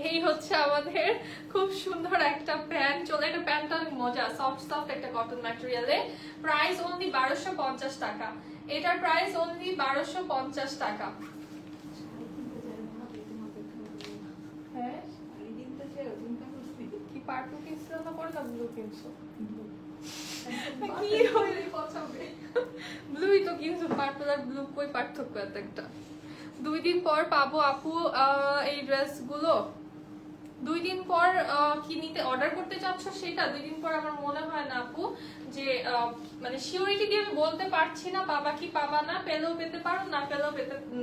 এই হচ্ছে আমাদের খুব সুন্দর একটা প্যান্ট চলে, এটা প্যান্টটা অনেক মজা, সফট সফট একটা কটন ম্যাটেরিয়ালে। প্রাইস অনলি 1250 টাকা, এটার প্রাইস অনলি 1250 টাকা। হ্যাঁ কি পার্টু কিনছো না পরে না ব্লু কিনছো? কি হইলে পছন্দ ব্লুই তো কিনছো, পার্টু আর ব্লু কই পার্থক্য এত একটা? 2 দিন পর পাবো আপু এই ড্রেসগুলো। 2 দিন পর কি নিতে অর্ডার করতে চাচ্ছ সেটা 2 দিন পর আমার মনে হয় না আপু, যে মানে সিওরিটি দিয়ে আমি বলতে পারছি না পাবা কি পাবা না, পেলেও পেতে পারো না পেলেও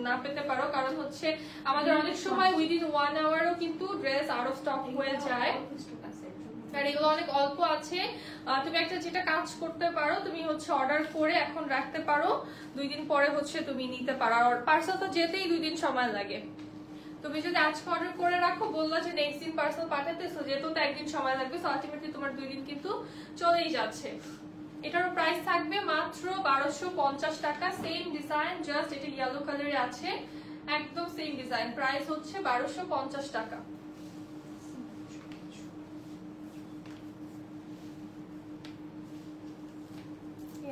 না পেতে পারো, কারণ হচ্ছে আমাদের অনেক সময় উইদিন 1 আওয়ারও কিন্তু ড্রেস আউট অফ স্টক হয়ে যায়, আর এগুলো অনেক অল্প আছে। তুমি একটা যেটা কাজ করতে পারো, তুমি হচ্ছে অর্ডার করে এখন রাখতে পারো, 2 দিন পরে হচ্ছে তুমি নিতে পারো। আর পার্সেল তো যেতেই 2 দিন সময় লাগে, তুমি যদি আজকে অর্ডার করে রাখো, বললো যে নেক্সট দিন পার্সেল পাঠাতেছো, যেহেতু তো একদিন সময় লাগবে, সো আলটিমেটলি তোমার 2 দিন কিন্তু চলেই যাচ্ছে। এটারও প্রাইস থাকবে মাত্র 1250 টাকা, সেম ডিজাইন, জাস্ট এটা ইয়েলো কালারে আছে, একদম সেম ডিজাইন, প্রাইস হচ্ছে 1250 টাকা।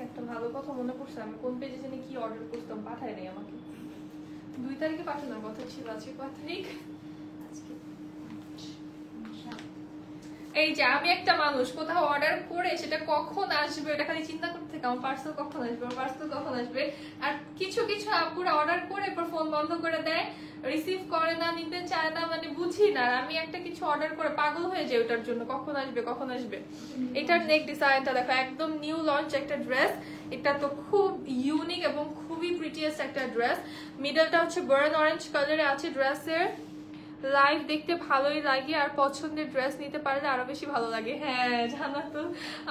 একটা ভালো কথা মনে পড়ছে, আমি কোন পেজে জানি কি অর্ডার করতাম, পাঠায় নাই আমাকে। 2 তারিখে পাঠানোর কথা ছিল, আজকে কত তারিখ? এই যে আমি একটা মানুষ কোথাও অর্ডার করে সেটা কখন আসবে এটা খালি চিন্তা করতে থাকি, আমার পার্সেল কখন আসবে, পার্সেল কখন আসবে। আর কিছু কিছু আপুরা অর্ডার করে এরপর ফোন বন্ধ করে দেয়, রিসিভ করে না, নিতে চায় না, মানে বুঝি না। আমি একটা কিছু অর্ডার করে পাগল হয়ে যাই ওটার জন্য, কখন আসবে কখন আসবে। এটার নেক ডিজাইনটা দেখো, একদম নিউ লঞ্চ একটা ড্রেস, এটা তো খুব ইউনিক এবং খুবই প্রিটিয়েস্ট একটা ড্রেস। মিডলটা হচ্ছে বার্ন অরেঞ্জ কালারে আছে ড্রেসের। লাইভ দেখতে ভালোই লাগে, আর পছন্দের ড্রেস নিতে পারলে আরো বেশি ভালো লাগে। হ্যাঁ জানো তো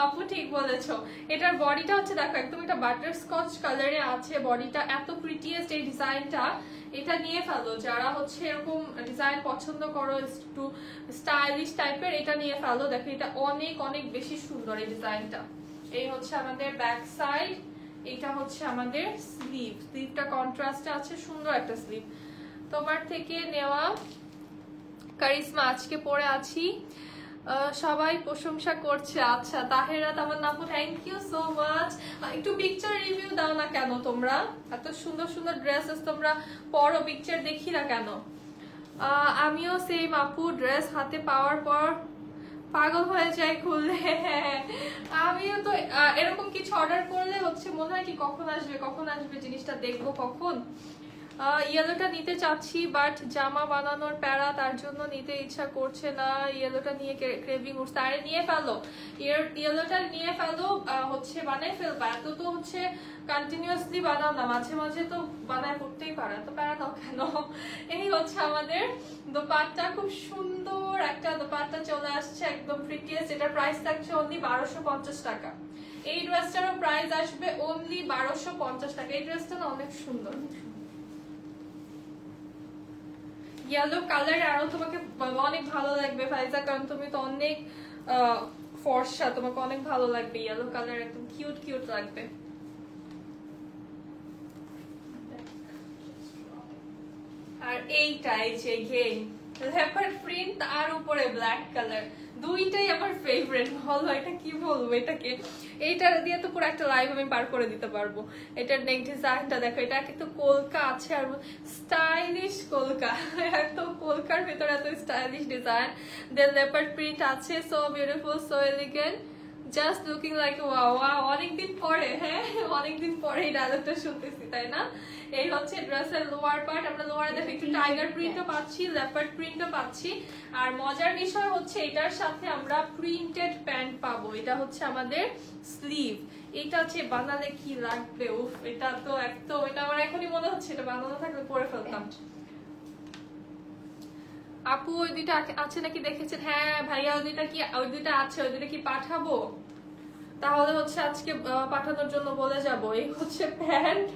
আপু, ঠিক বলেছো। এটার বডিটা হচ্ছে দেখো একদম এটা বাটার স্কচ কালারে আছে, বডিটা এত প্রিটিয়েস্ট এই ডিজাইনটা। এটা নিয়ে ফেলো যারা হচ্ছে এরকম ডিজাইন পছন্দ করো, একটু স্টাইলিশ টাইপের, এটা নিয়ে ফেলো। দেখো এটা অনেক অনেক বেশি সুন্দর এই ডিজাইনটা। এই হচ্ছে আমাদের ব্যাক সাইড, এটা হচ্ছে আমাদের স্লিভ, স্লিভটা কন্ট্রাস্টে আছে, সুন্দর একটা স্লিভ। তোমার থেকে নেওয়া কারিশমা আজকে পরে আছি, সবাই প্রশংসা করছে। আচ্ছা তাহেরা তামান আপু, থ্যাংক ইউ সো মাচ। একটু পিকচার রিভিউ দাও না কেন তোমরা, এত সুন্দর সুন্দর ড্রেসেস তোমরা পরো, পিকচার দেখি না কেন? আমিও সেম আপু, ড্রেস হাতে পাওয়ার পর পাগল হয়ে যায় খুললে। আমিও তো এরকম কিছু অর্ডার করলে হচ্ছে মনে হয় কি কখন আসবে কখন আসবে, জিনিসটা দেখবো কখন। ইয়েলোটা নিতে চাচ্ছি বাট জামা বানানোর প্যারা, তার জন্য নিতে ইচ্ছা করছে না। ইয়েলোটা নিয়ে ক্রেভিং উঠছে, আরে নিয়ে ফেলো, ইয়েলোটা নিয়ে ফেলো, হচ্ছে বানাই ফেলবা। এত তো হচ্ছে কন্টিনিউয়াসলি বানাও না, মাঝে মাঝে তো বানায় পড়তেই পারে, তো প্যারা দাও কেন। এই হচ্ছে আমাদের দোপাট্টা, খুব সুন্দর একটা দোপাট্টা চলে আসছে, একদম প্রিটিয়েস্ট। এটার প্রাইস থাকছে অনলি 1250 টাকা। এই ড্রেসটারও প্রাইস আসবে অনলি 1250 টাকা। এই ড্রেসটা না অনেক সুন্দর, ইয়েলো কালার আরো তোমাকে অনেক ভালো লাগবে ফাইজা, কারণ তুমি তো অনেক ফর্সা, তোমাকে অনেক ভালো লাগবে ইয়েলো কালার, একদম কিউট কিউট লাগবে। আর এইটাই যে গেম লেপার্ড প্রিন্ট আর উপরে ব্ল্যাক কালার, দুইটাই আমার ফেভারিট। ভালো, এটা কি বলবো এটাকে, এইটা দিয়ে তো পুরো একটা লাইভ আমি পার করে দিতে পারবো। এটার নেক ডিজাইনটা দেখো, এটা কিন্তু কলকা আছে, আর স্টাইলিশ কলকা, এত কলকার ভেতরে এত স্টাইলিশ ডিজাইন, দেন লেপার্ড প্রিন্ট আছে, so beautiful, so elegant, just looking like wow. অনেকদিন পরে, হ্যাঁ অনেকদিন পরে এই ডায়লগটা শুনতেছি, তাই না? এই হচ্ছে ড্রেসের লোয়ার পার্ট, আমরা লোয়ারে দেখো একটু টাইগার প্রিন্টও পাচ্ছি, লেপার্ড প্রিন্টও পাচ্ছি। আর মজার বিষয় হচ্ছে এটার সাথে আমরা প্রিন্টেড প্যান্ট পাবো, এটা হচ্ছে আমাদের স্লিভ। এটা হচ্ছে বানালে কি লাগবে, উফ, এটা তো একদম, এটা আমার এখনই মনে হচ্ছে এটা বানানো থাকলে পরে ফেলতাম। আপু ওই দুইটা আছে নাকি দেখেছেন? হ্যাঁ ভাইয়া ওই দুইটা আছে, ওই দুইটা কি পাঠাবো? তাহলে হচ্ছে আজকে পাঠানোর জন্য বলে যাব। এই হচ্ছে প্যান্ট,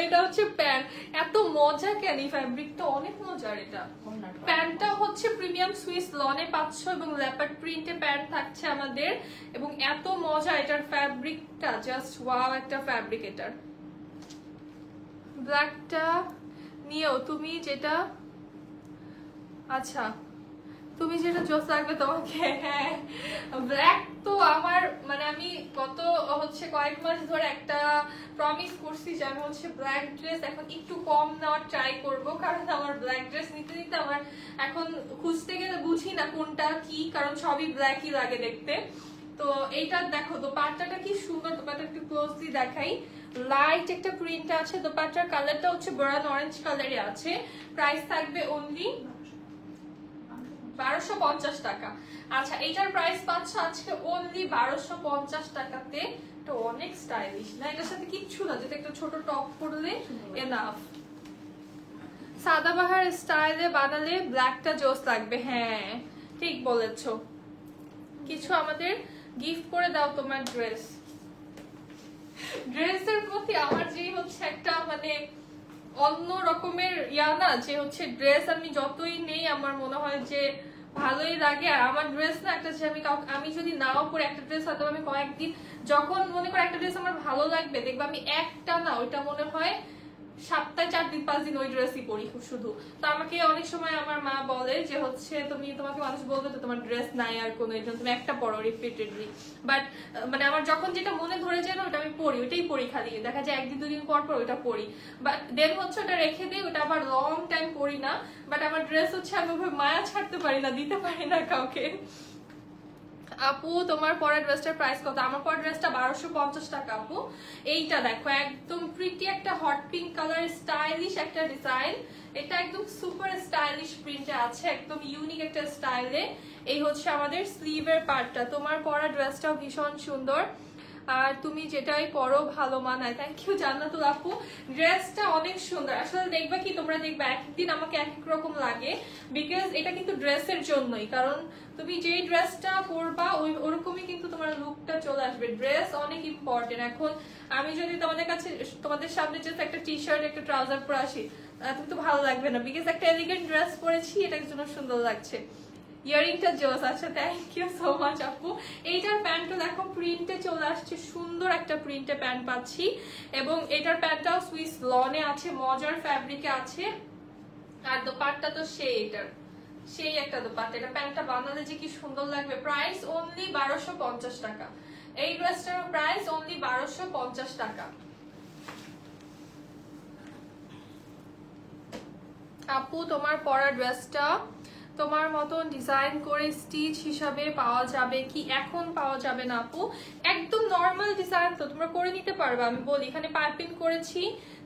এটা হচ্ছে প্যান্ট। এত মজা কেন, ফ্যাব্রিকটা অনেক মজার। এটা প্যান্টটা হচ্ছে প্রিমিয়াম সুইস লনে পাচ্ছ, এবং লেপার্ড প্রিন্টে প্যান্ট থাকছে আমাদের, এবং এত মজা এটার ফ্যাব্রিকটা, জাস্ট ওয়াও একটা ফ্যাব্রিক এটার। ব্ল্যাকটা নিও তুমি যেটা, আচ্ছা তুমি যেটা জোস লাগবে তোমাকে। হ্যাঁ ব্ল্যাক তো আমার মানে আমি গত কয়েক মাস ধরে একটা প্রমিস করছি যে আমি ব্ল্যাক ড্রেস এখন একটু কম নেওয়ার ট্রাই করব, কারণ আমার ব্ল্যাক ড্রেস নিতে নিতে আমার এখন খুঁজতে গেলে বুঝি না কোনটা কি, কারণ সবই ব্ল্যাকই লাগে দেখতে। তো এইটা দেখো দোপাট্টাটা কি সুন্দর, দোপাট্টা একটু ক্লোজলি দেখাই। লাইট একটা প্রিন্ট আছে, দোপাট্টার কালারটা বার্ন অরেঞ্জ কালারে আছে। প্রাইস থাকবে অনলি 1250 টাকা। আচ্ছা এটার প্রাইস পাচ্ছ আজকে অনলি 1250 টাকাতে। এটা অনেক স্টাইলিশ না, এটার সাথে কিচ্ছু না, যেটা একটা ছোট টপ পরলে এনাফ। সাদাবাহার স্টাইলে বানালে ব্ল্যাকটা জোস লাগবে। হ্যাঁ ঠিক বলেছো, কিছু আমাদের গিফট করে দাও তোমার ড্রেস। ড্রেসের প্রতি আমার যে একটা মানে অন্য রকমের না, যে ড্রেস আমি যতই নেই আমার মনে হয় যে ভালোই লাগে। আর আমার ড্রেস না একটা, যে আমি যদি নাও পরে একটা ড্রেস হয়তো আমি কয়েকদিন, যখন মনে করো একটা ড্রেস আমার ভালো লাগবে দেখবে আমি একটা না ওইটা মনে হয় সপ্তাহে 4 দিন 5 দিন ওই ড্রেসই পরি শুধু। তো আমাকে অনেক সময় আমার মা বলে যে তোমাকে মানুষ বলবে তো তোমার ড্রেস নাই আর কোনো, এই জন্য তুমি একটা পরো রিপিটেডলি। বাট মানে আমার যখন যেটা মনে ধরে যায় না ওটা আমি পরি, ওইটাই পরি, খালি দেখা যায় 1 দিন 2 দিন পর পর ওইটা পরি। বাট দেন ওটা রেখে দিই, ওটা আবার লং টাইম পরি না। বাট আমার ড্রেস আমি ওভাবে মায়া ছাড়তে পারি না, দিতে পারি না কাউকে। আপু তোমার পরের ড্রেসটার প্রাইস কত? আমার পরের ড্রেসটা 1250 টাকা আপু। এইটা দেখো একদম প্রিটি একটা হট পিঙ্ক কালার, স্টাইলিশ একটা ডিজাইন। এটা একদম সুপার স্টাইলিশ প্রিন্টে আছে, একদম ইউনিক একটা স্টাইলে। এই আমাদের স্লিভের পার্টটা। তোমার পরা ড্রেসটাও ভীষণ সুন্দর, আর তুমি যেটাই পরো ভালো মানায়। থ্যাংক ইউ জান্নাতুল আপু, ড্রেসটা অনেক সুন্দর। আসলে দেখবা কি তোমরা দেখবা একদিন আমাকে এক এক রকম লাগে, বিকজ এটা কিন্তু ড্রেসের জন্যই, কারণ তুমি যেই ড্রেসটা পরবা ওরকমই কিন্তু তোমার লুকটা চলে আসবে। ড্রেস অনেক ইম্পর্টেন্ট। এখন আমি যদি তোমাদের সামনে জাস্ট একটা টি শার্ট একটা ট্রাউজার পরে আসি, তুমি তো ভালো লাগবে না, বিকজ একটা এলিগেন্ট ড্রেস পরেছি, এটার জন্য সুন্দর লাগছে। ইয়ারিংটা জোস। আচ্ছা থ্যাংক ইউ সো মাচ আপু। এইটার প্যান্টটা দেখো প্রিন্টে চলে আসছে, সুন্দর একটা প্রিন্টে প্যান্ট পাচ্ছি, এবং এটার প্যান্টটাও সুইস লনে আছে, মজার ফ্যাব্রিকে আছে। আর দোপাট্টা তো সেই একটা দোপাট্টা, এটা প্যান্টটা বানালে যে কি সুন্দর লাগবে। প্রাইস অনলি 1250 টাকা। এই ড্রেসটার প্রাইস অনলি 1250 টাকা। আপু তোমার পরা ড্রেসটা তোমার মতন ডিজাইন করে স্টিচ হিসাবে পাওয়া যাবে কি? এখন পাওয়া যাবে না আপু, একদম নরমাল ডিজাইন তো তোমরা করে নিতে পারবে। আমি বলি এখানে পাইপিং করেছি,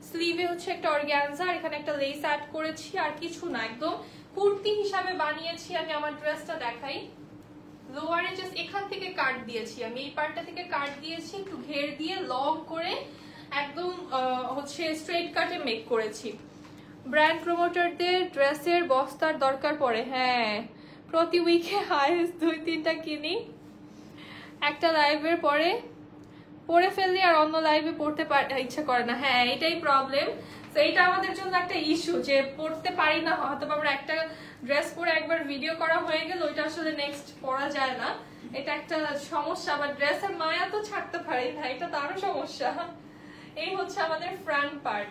স্লিভে একটা অর্গানজা, আর এখানে একটা লেস অ্যাড করেছি, আর কিছু না, একদম কুর্তি হিসাবে বানিয়েছি আমি। আমার ড্রেসটা দেখাই, লোয়ারে জাস্ট এখান থেকে কাট দিয়েছি আমি, এই পার্টটা থেকে কাট দিয়েছি, একটু ঘের দিয়ে লং করে একদম স্ট্রেট কাটে মেক করেছি। ব্র্যান্ড প্রমোটারদের ড্রেসের বস্তার দরকার পড়ে। হ্যাঁ প্রতি উইকে হাইস্ট 2-3টা কিনি, একটা লাইভের পরে পরে ফেললি আর অন্য লাইভে পড়তে ইচ্ছা করে না। হ্যাঁ এটাই প্রবলেম। তো এটা আমাদের জন্য একটা ইস্যু যে পড়তে পারি না, হয়তো আমরা একটা ড্রেস পরে একবার ভিডিও করা হয়ে গেল, ওইটা আসলে নেক্সট পরা যায় না, এটা একটা সমস্যা। আবার ড্রেসের মায়া তো ছাড়তে পারি না, এটা তো আরো সমস্যা। এই আমাদের ফ্রন্ট পার্ট,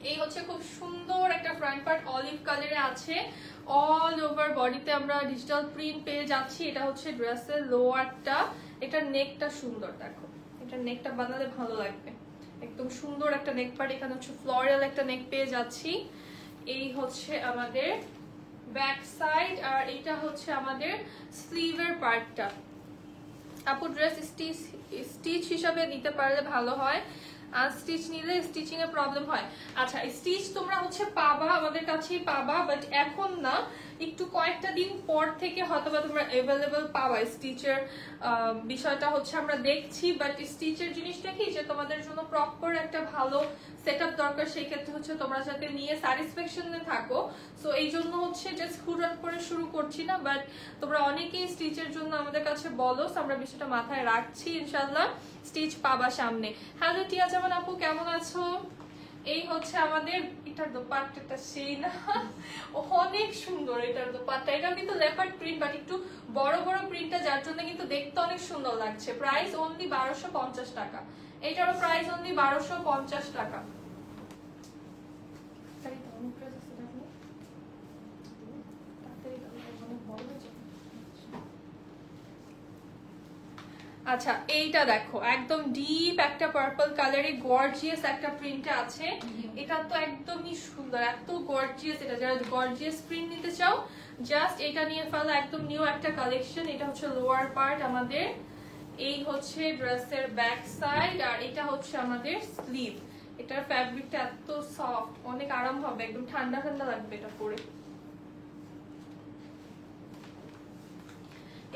এই খুব সুন্দর একটা ফ্রন্ট পার্ট, অলিভ কালারে আছে, অল ওভার বডিতে আমরা ডিজিটাল প্রিন্ট পেয়ে যাচ্ছি। এটা ড্রেসের লোয়ারটা, এটার নেকটা সুন্দর, দেখো এটার নেকটা বানালে ভালো লাগবে, একদম সুন্দর একটা নেক পার্ট। এখানে ফ্লোরাল একটা নেক পেয়ে যাচ্ছি। এই আমাদের ব্যাক সাইড, আর এটা আমাদের স্লিভের পার্টটা। আপু ড্রেস স্টিচ হিসাবে নিতে পারলে ভালো হয়, আনস্টিচ নিলে স্টিচিং এর প্রবলেম হয়। আচ্ছা স্টিচ তোমরা পাবা, আমাদের কাছেই পাবা, বাট এখন না, একটু কয়েকটা দিন পর থেকে হয়তো তোমরা অ্যাভেলেবল পাবা। স্টিচের বিষয়টা আমরা দেখছি, বাট স্টিচের জিনিসটা কি যে তোমাদের জন্য প্রপার একটা ভালো সেটআপ দরকার, সেই ক্ষেত্রে তোমরা যাতে নিয়ে স্যাটিসফ্যাকশনে থাকো। সো এই জন্য জাস্ট হুটহাট করে শুরু করছি না, বাট তোমরা অনেকেই স্টিচের জন্য আমাদের কাছে বলো, আমরা বিষয়টা মাথায় রাখছি। ইনশাল্লাহ স্টিচ পাবা সামনে। হ্যালো টিয়া জামান আপু কেমন আছো? এই আমাদের এটার দোপাট্টাটা সেই না, অনেক সুন্দর এটার দোপাট্টা। এটা কিন্তু লেপার্ড প্রিন্ট, বাট একটু বড় বড় প্রিন্টটা, যার জন্য কিন্তু দেখতে অনেক সুন্দর লাগছে। প্রাইস অনলি 1250 টাকা। এটারও প্রাইস অনলি 1250 টাকা। আচ্ছা এইটা দেখো একদম ডিপ একটা পার্পল কালারে গর্জিয়াস একটা প্রিন্ট আছে। এটা তো একদমই সুন্দর, এত গর্জিয়াস। এটা যারা গর্জিয়াস প্রিন্ট নিতে চাও জাস্ট এটা নিয়ে ফেলো, একদম নিউ একটা কালেকশন। এটা হচ্ছে লোয়ার পার্ট আমাদের, এই হচ্ছে ড্রেসের ব্যাক সাইড, আর এটা হচ্ছে আমাদের স্লিভ। এটার ফ্যাব্রিকটা এত সফট, অনেক আরাম হবে, একদম ঠান্ডা ঠান্ডা লাগবে এটা পরে।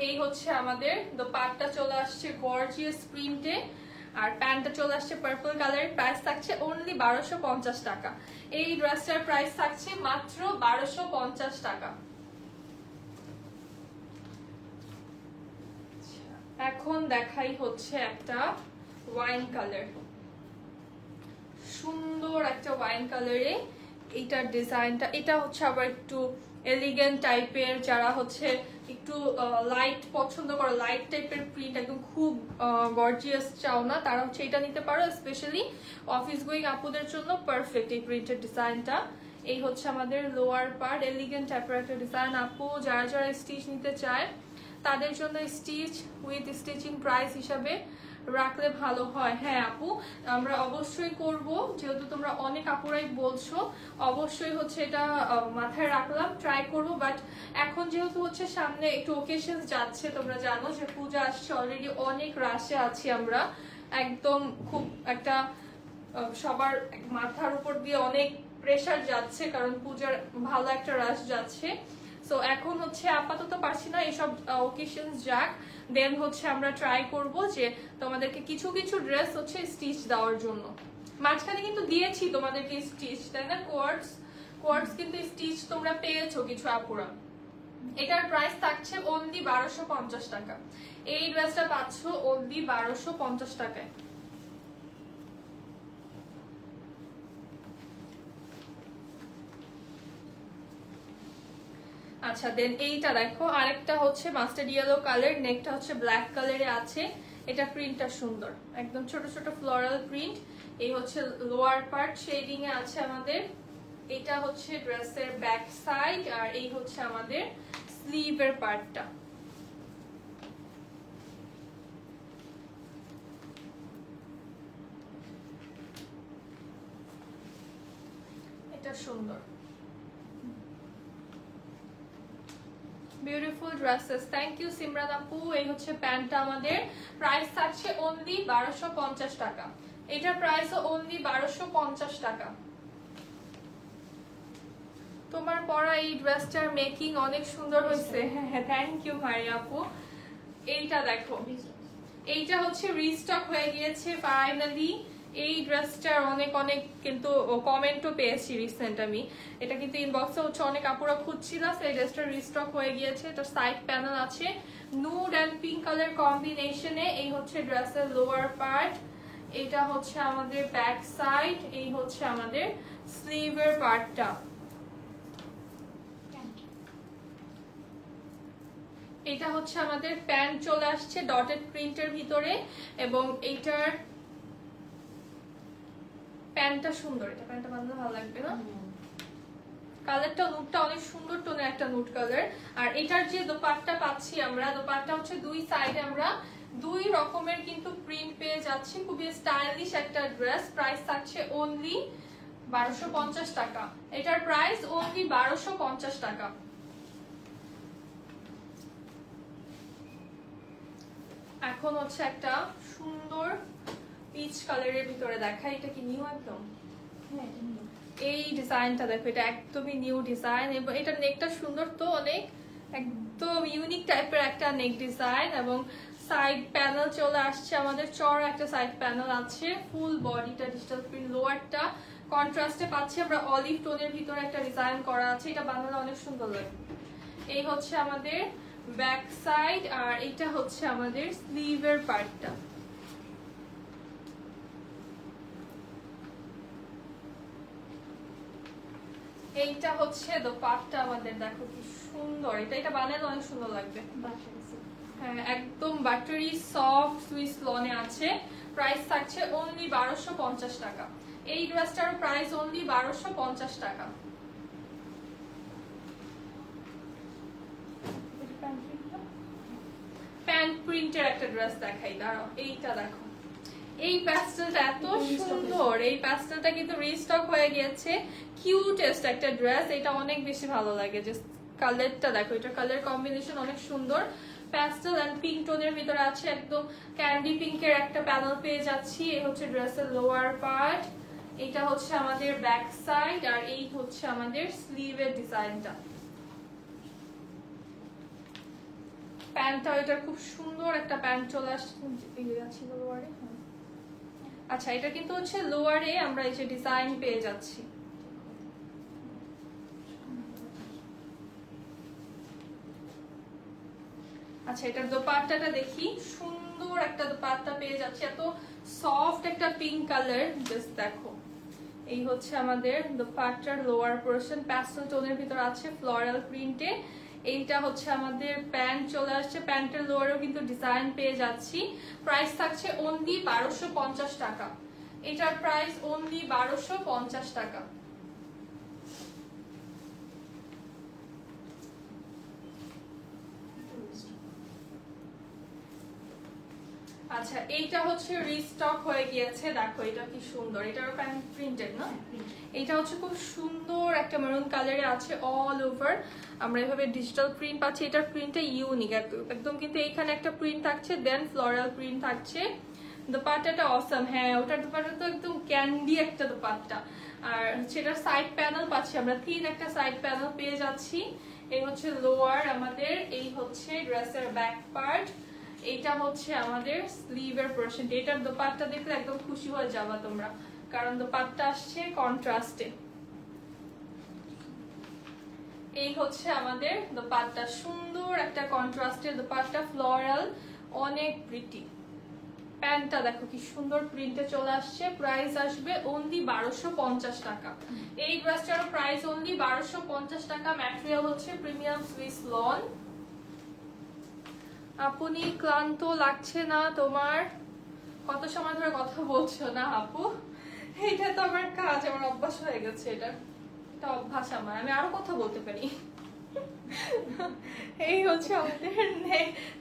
এই হচ্ছে আমাদের দোপাট্টা চলে আসছে গর্জিয়াস প্রিন্টে, আর প্যান্টটা চলে আসছে পার্পল কালারের। প্রাইস থাকছে অনলি 1250 টাকা। এই ড্রেসটার প্রাইস থাকছে মাত্র 1250 টাকা। এখন দেখাই হচ্ছে একটা ওয়াইন কালার, সুন্দর একটা ওয়াইন কালারে। এইটার ডিজাইনটা, এটা হচ্ছে আবার একটু এলিগেন্ট টাইপের, যারা হচ্ছে একটু লাইট পছন্দ করো, লাইট টাইপের প্রিন্ট, একদম খুব গর্জিয়াস চাও না, তারা হচ্ছে এটা নিতে পারো। স্পেশালি অফিস গোয়িং আপুদের জন্য পারফেক্ট এই প্রিন্টের ডিজাইনটা। এই হচ্ছে আমাদের লোয়ার পার্ট, এলিগেন্ট টাইপের একটা ডিজাইন। আপু যারা যারা স্টিচ নিতে চায় তাদের জন্য স্টিচ উইথ স্টিচিং প্রাইস হিসাবে রাখলে ভালো হয়। হ্যাঁ আপু, আমরা অবশ্যই করব, যেহেতু তোমরা অনেক আপুরাই বলছো, অবশ্যই হচ্ছে এটা মাথায় রাখলাম, ট্রাই করব। বাট এখন যেহেতু হচ্ছে সামনে একটু ওকেশন যাচ্ছে, তোমরা জানো যে পূজা আসছে, অলরেডি অনেক রাশে আছি আমরা, একদম খুব একটা সবার মাথার উপর দিয়ে অনেক প্রেশার যাচ্ছে, কারণ পূজার ভালো একটা রাশ যাচ্ছে। সো এখন হচ্ছে আপাতত পারছি না, এসব ওকেশন যাক, দেন হচ্ছে আমরা ট্রাই করব যে তোমাদেরকে কিছু কিছু ড্রেস হচ্ছে স্টিচ দেওয়ার জন্য। মাঝখানে কিন্তু দিয়েছি তোমাদেরকে স্টিচ, তাই না? কোয়ার্টস কিন্তু স্টিচ তোমরা পেয়েছো কিছু আপুরা। এটার প্রাইস থাকছে অনলি 1250 টাকা। এই ড্রেসটা পাচ্ছ অনলি 1250 টাকায়। আচ্ছা দেন এইটা দেখো, আরেকটা হচ্ছে মাস্টার্ড ইয়েলো কালার, নেকটা হচ্ছে ব্ল্যাক কালারে আছে। এটা প্রিন্টটা সুন্দর, একদম ছোট ছোট ফ্লোরাল প্রিন্ট। এই হচ্ছে লোয়ার পার্ট, শেডিং এ আছে আমাদের। এটা হচ্ছে ড্রেসের ব্যাক সাইড, আর এই হচ্ছে আমাদের স্লিভের পার্টটা। এটা সুন্দর, beautiful dresses. Thank you Simran আপু। এই হচ্ছে প্যান্টটা আমাদের, প্রাইস থাকছে অনলি 1250 টাকা। এটার প্রাইসও অনলি 1250 টাকা। তোমার পরা এই ড্রেসটার মেকিং অনেক সুন্দর হয়েছে। হ্যাঁ হ্যাঁ, থ্যাংক ইউ মারি আপু। এইটা দেখো, এইটা হচ্ছে রিস্টক হয়ে গিয়েছে ফাইনালি। এই ড্রেসটার অনেক অনেক কিন্তু কমেন্টও পেয়েছি রিসেন্ট আমি, এটা কিন্তু ইনবক্সে হচ্ছে অনেক আপুরা খুঁজছিল। এই ড্রেসটার রিস্টক হয়ে গিয়েছে। এটা সাইড প্যানেল আছে নুড অ্যান্ড পিঙ্ক কালার কম্বিনেশনে। এই হচ্ছে ড্রেসের লোয়ার পার্ট, এটা হচ্ছে আমাদের ব্যাক সাইড, এই হচ্ছে আমাদের স্লিভের পার্টটা। এটা হচ্ছে আমাদের প্যান্ট চলে আসছে ডটেড প্রিন্টের ভিতরে, এবং এইটার প্যান্টটা সুন্দর। এটা প্যান্টটা বানালে ভালো লাগবে না? কালারটা নুটটা অনেক সুন্দর টোনের একটা নুট কালার। আর এটার যে দোপাট্টা পাচ্ছি আমরা, দোপাট্টা হচ্ছে দুই সাইডে আমরা দুই রকমের কিন্তু প্রিন্ট পেয়ে যাচ্ছি। খুবই স্টাইলিশ একটা ড্রেস। প্রাইস থাকছে অনলি 1250 টাকা। এটার প্রাইস অনলি 1250 টাকা। এখন হচ্ছে একটা সুন্দর পিচ কালারের ভিতরে দেখা, এটা কি নিউ একদম? এই ডিজাইনটা দেখো, এটা একদমই নিউ ডিজাইন, এবং এটা নেকটা সুন্দর তো অনেক, একদম ইউনিক টাইপের একটা নেক ডিজাইন, এবং সাইড প্যানেল চলে আসছে আমাদের, চড়া একটা সাইড প্যানেল আছে। ফুল বডিটা ডিজিটাল প্রিন্ট, লোয়ারটা কন্ট্রাস্টে পাচ্ছি আমরা অলিভ টোনের ভিতরে একটা ডিজাইন করা আছে। এটা বানালে অনেক সুন্দর লাগে। এই হচ্ছে আমাদের ব্যাক সাইড, আর এটা হচ্ছে আমাদের স্লিভের পার্টটা। এইটা হচ্ছে দোপাট্টা আমাদের, দেখো কি সুন্দর। এটা বানালে অনেক সুন্দর লাগবে। হ্যাঁ একদম বাটারি সফট সুইস লনে আছে। প্রাইস থাকছে অনলি 1250 টাকা। এই ড্রেসটার প্রাইস অনলি 1250 টাকা। প্যান্ট প্রিন্টের একটা ড্রেস দেখাই, দাঁড়াও। এইটা দেখো, এই প্যাস্টেলটা এত সুন্দর, এই প্যাস্টেলটা কিন্তু রিস্টক হয়ে গিয়েছে। কিউটেস্ট একটা ড্রেস, এটা অনেক বেশি ভালো লাগে। যে কালারটা দেখো, এটা কালার কম্বিনেশন অনেক সুন্দর। প্যাস্টেল এন্ড পিঙ্ক টোনের ভিতরে আছে, একদম ক্যান্ডি পিঙ্কের একটা প্যানেল পেয়ে যাচ্ছি। এই হচ্ছে ড্রেসের লোয়ার পার্ট, এটা হচ্ছে আমাদের ব্যাক সাইড, আর এই হচ্ছে আমাদের স্লিভের ডিজাইনটা। প্যান্টটা, এটা খুব সুন্দর একটা প্যান্ট চলে আসছে। আচ্ছা, এটা কিন্তু হচ্ছে লোয়ারে আমরা এই যে ডিজাইন পেয়ে যাচ্ছি। আচ্ছা, এটার দোপাট্টাটা দেখি, সুন্দর একটা দোপাট্টা পেয়ে যাচ্ছে, এত সফট একটা পিঙ্ক কালার। জাস্ট দেখো, এই হচ্ছে আমাদের দোপাট্টার লোয়ার পোরশন, প্যাস্টেল টোনের ভিতর আছে ফ্লোরাল প্রিন্টে। এইটা হচ্ছে আমাদের প্যান্ট চলে আসছে, প্যান্টের লোয়ারেও কিন্তু ডিজাইন পেয়ে যাচ্ছি। প্রাইস থাকছে অনলি 1250 টাকা। এটার প্রাইস অনলি 1250 টাকা। আচ্ছা, এইটা হচ্ছে রিস্টক হয়ে গিয়েছে, দেখো এটা কি সুন্দর, এটারও প্যান্ট প্রিন্টেড না? এটা হচ্ছে খুব সুন্দর একটা মেরুন কালারে আছে, অল ওভার আমরা এভাবে ডিজিটাল প্রিন্ট পাচ্ছি। এটার প্রিন্টটা ইউনিক একদম, কিন্তু এইখানে একটা প্রিন্ট থাকছে, দেন ফ্লোরাল প্রিন্ট থাকছে। দোপাট্টাটা অসম, হ্যাঁ ওটার দোপাট্টা তো একদম ক্যান্ডি একটা দোপাট্টা। আর সেটার সাইড প্যানেল পাচ্ছি আমরা, থিন একটা সাইড প্যানেল পেয়ে যাচ্ছি। এই হচ্ছে লোয়ার আমাদের, এই হচ্ছে ড্রেসের ব্যাক পার্ট, এইটা হচ্ছে আমাদের স্লিভের পোরশন। এটার দোপাট্টা দেখলে একদম খুশি হয়ে যাবা তোমরা, কারণ দোপাট্টা আসছে কন্ট্রাস্টে। এই হচ্ছে আমাদের দোপাট্টা, সুন্দর একটা কন্ট্রাস্টের দোপাট্টা, ফ্লোরাল, অনেক প্রিটি। প্যান্টটা দেখো কি সুন্দর প্রিন্টে চলে আসছে। প্রাইস আসবে অনলি 1250 টাকা। এই ড্রেসটার প্রাইস অনলি 1250 টাকা। ম্যাটেরিয়াল হচ্ছে প্রিমিয়াম সুইস লন। আপনি ক্লান্ত লাগছে না তোমার? কত সময় ধরে কথা বলছো না আপু? এটা তো আমার কাজ, আমার অভ্যাস হয়ে গেছে, এটা অভ্যাস আমার, আমি আরো কথা বলতে পারি। এই হচ্ছে আমাদের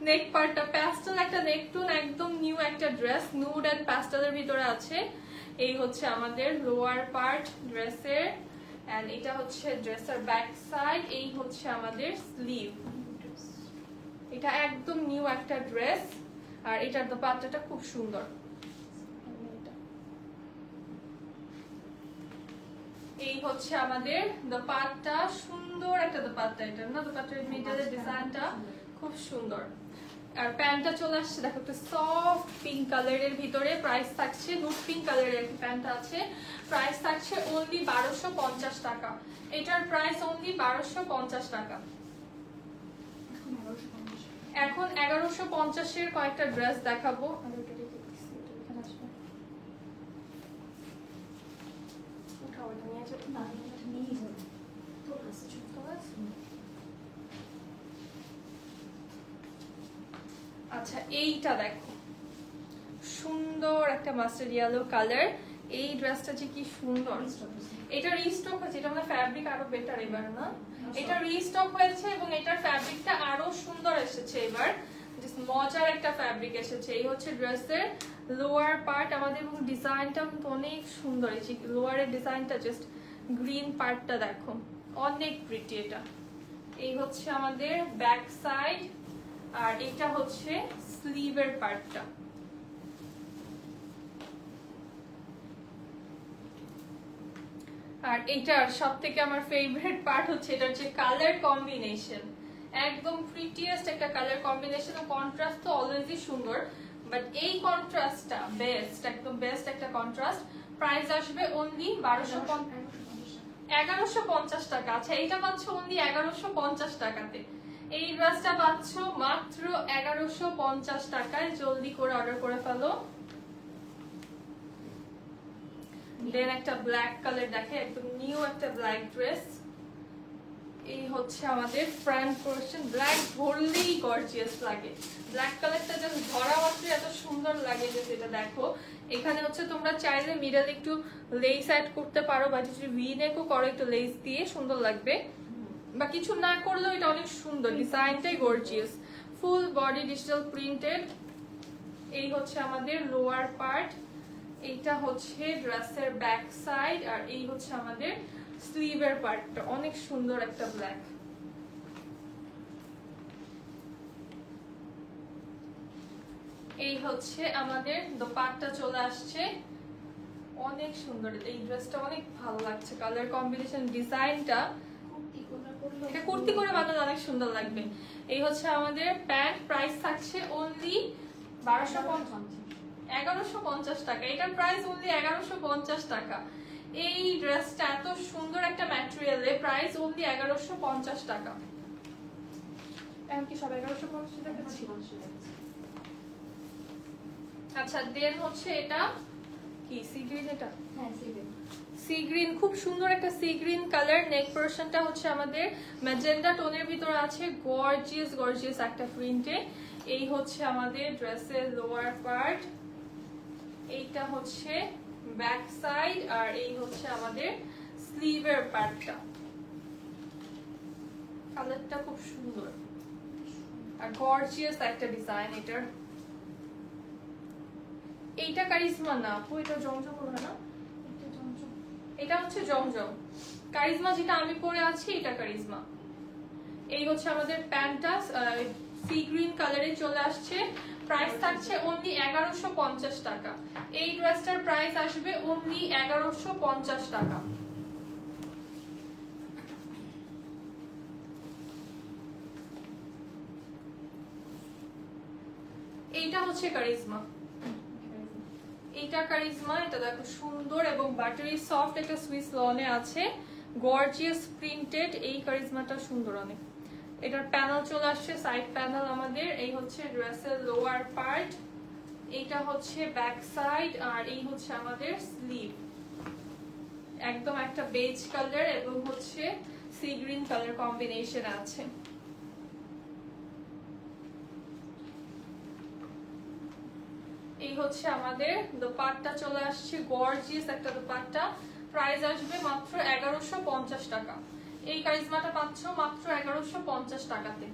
নেক পার্টটা, প্যাস্টেল একটা নেক টোন, একদম নিউ একটা ড্রেস, নুড এন্ড প্যাস্টেলের ভিতরে আছে। এই হচ্ছে আমাদের লোয়ার পার্ট ড্রেসের, এন্ড এটা হচ্ছে ড্রেসের ব্যাক সাইড, এই হচ্ছে আমাদের স্লিভ। এটা একদম নিউ একটা ড্রেস, আর এটার দোপাট্টাটা খুব সুন্দর। এই হচ্ছে আমাদের দোপাট্টা, সুন্দর একটা দোপাট্টা, এটা না দোপাট্টার মিডলের ডিজাইনটা খুব সুন্দর। আর প্যান্টটা চলে আসছে দেখো, একটা সফট পিঙ্ক কালারের ভিতরে। প্রাইস থাকছে, নুড পিঙ্ক কালারের প্যান্ট আছে, প্রাইস থাকছে অনলি 1250 টাকা। এটার প্রাইস অনলি 1250 টাকা। এখন 1150-এর কয়েকটা ড্রেস দেখাবো। আচ্ছা, এইটা দেখো, সুন্দর একটা মাস্টার্ড ইয়েলো কালার। এই ড্রেসটা যে কি সুন্দর, এটা রিস্টক হয়েছে, এটা মানে ফ্যাব্রিক আরো বেটার এবার না, এটা রিস্টক হয়েছে এবং এটার ফ্যাব্রিকটা আরো সুন্দর এসেছে এবার, মজার একটা ফ্যাব্রিক এসেছে। এই হচ্ছে ড্রেসের লোয়ার পার্ট আমাদের, এবং ডিজাইনটা কিন্তু অনেক সুন্দর। এই যে লোয়ারের ডিজাইনটা, জাস্ট গ্রিন পার্টটা দেখো, অনেক প্রিটি এটা। এই হচ্ছে আমাদের ব্যাক সাইড, আর এটা হচ্ছে স্লিভের পার্টটা। আর এটার সব থেকে আমার ফেভারিট পার্ট হচ্ছে এটার যে কালার কম্বিনেশন, একদম প্রিটিয়েস্ট একটা কালার কম্বিনেশন। কন্ট্রাস্ট তো অলওয়েজই সুন্দর, বাট এই কন্ট্রাস্টটা বেস্ট, একদম বেস্ট একটা কন্ট্রাস্ট। প্রাইস আসবে অনলি 1150 টাকা। আচ্ছা, এইটা পাচ্ছ অনলি 1150 টাকাতে। এই ড্রেসটা পাচ্ছ মাত্র 1150 টাকায়। জলদি করে অর্ডার করে ফেলো। দেন একটা ব্ল্যাক কালার দেখে, একদম নিউ একটা ব্ল্যাক ড্রেস। এই হচ্ছে আমাদের ফ্রন্ট পোরশন, ব্ল্যাক ধরলেই গর্জিয়াস লাগে। ব্ল্যাক কালারটা জাস্ট ধরা মাত্র এত সুন্দর লাগে যে যেটা দেখো। এখানে হচ্ছে তোমরা চাইলে মিডল একটু লেস অ্যাড করতে পারো, বা যদি ভি নেকও করো একটু লেস দিয়ে সুন্দর লাগবে, বা কিছু না করলেও এটা অনেক সুন্দর, ডিজাইনটাই gorgeous. Full body digital printed. এই হচ্ছে আমাদের লোয়ার পার্ট, এইটা হচ্ছে ড্রেসের ব্যাক সাইড, আর এই হচ্ছে আমাদের স্লিভের পার্টটা। অনেক সুন্দর একটা ব্ল্যাক। এই হচ্ছে আমাদের দোপাট্টা চলে আসছে, অনেক সুন্দর। এই ড্রেসটা অনেক ভালো লাগছে, কালার কম্বিনেশন, ডিজাইনটা। এটা কুর্তি করে বানালে অনেক সুন্দর লাগবে। এই হচ্ছে আমাদের প্যান্ট, প্রাইস থাকছে অনলি 1150 টাকা। এটার প্রাইস অনলি 1150 টাকা। এই ড্রেসটা এত সুন্দর একটা ম্যাটেরিয়ালে প্রাইস অনলি 1150 টাকা। এমনকি সব 1150 টাকা ছিল। আচ্ছা, দেন হচ্ছে এটা কি সি গ্রিন? এটা হ্যাঁ সি গ্রিন। সি গ্রিন, খুব সুন্দর একটা সি গ্রিন কালার। নেক পোরশনটা হচ্ছে আমাদের ম্যাজেন্ডা টোনের ভিতরে আছে, গর্জিয়াস গর্জিয়াস একটা প্রিন্টে। এই হচ্ছে আমাদের ড্রেসের লোয়ার পার্ট, এইটা হচ্ছে ব্যাক সাইড, আর এই হচ্ছে আমাদের স্লিভের পার্টটা। কালারটা খুব সুন্দর আর গর্জিয়াস একটা ডিজাইন এটার। এইটা কারিজমা না আপু, এটা জমজম হবে না? এটা হচ্ছে জমজম। কারিজমা যেটা আমি পরে আছি এটা কারিজমা। এই হচ্ছে আমাদের প্যান্টটা সি গ্রিন কালারে চলে আসছে, প্রাইস থাকছে অনলি 1150 টাকা। এই ড্রেসটার প্রাইস আসবে অনলি 1150 টাকা। এইটা হচ্ছে কারিজমা, এইটা কারিজমা। এটা দেখো সুন্দর এবং বাটারি সফট একটা সুইস লনে আছে, গর্জিয়াস প্রিন্টেড। এই কারিজমাটা সুন্দর অনেক। এটার প্যানেল চলে আসছে, সাইড প্যানেল আমাদের। এই হচ্ছে ড্রেসের লোয়ার পার্ট, এইটা হচ্ছে ব্যাক সাইড, আর এই হচ্ছে আমাদের স্লিভ। একদম একটা বেজ কালার এবং হচ্ছে সি গ্রিন কালার কম্বিনেশন আছে। এই হচ্ছে আমাদের দোপাট্টা চলে আসছে, গর্জিয়াস একটা দোপাট্টা। প্রাইস আসবে মাত্র 1150 টাকা। এই কারিজমাটা পাচ্ছ মাত্র 1150 টাকাতে।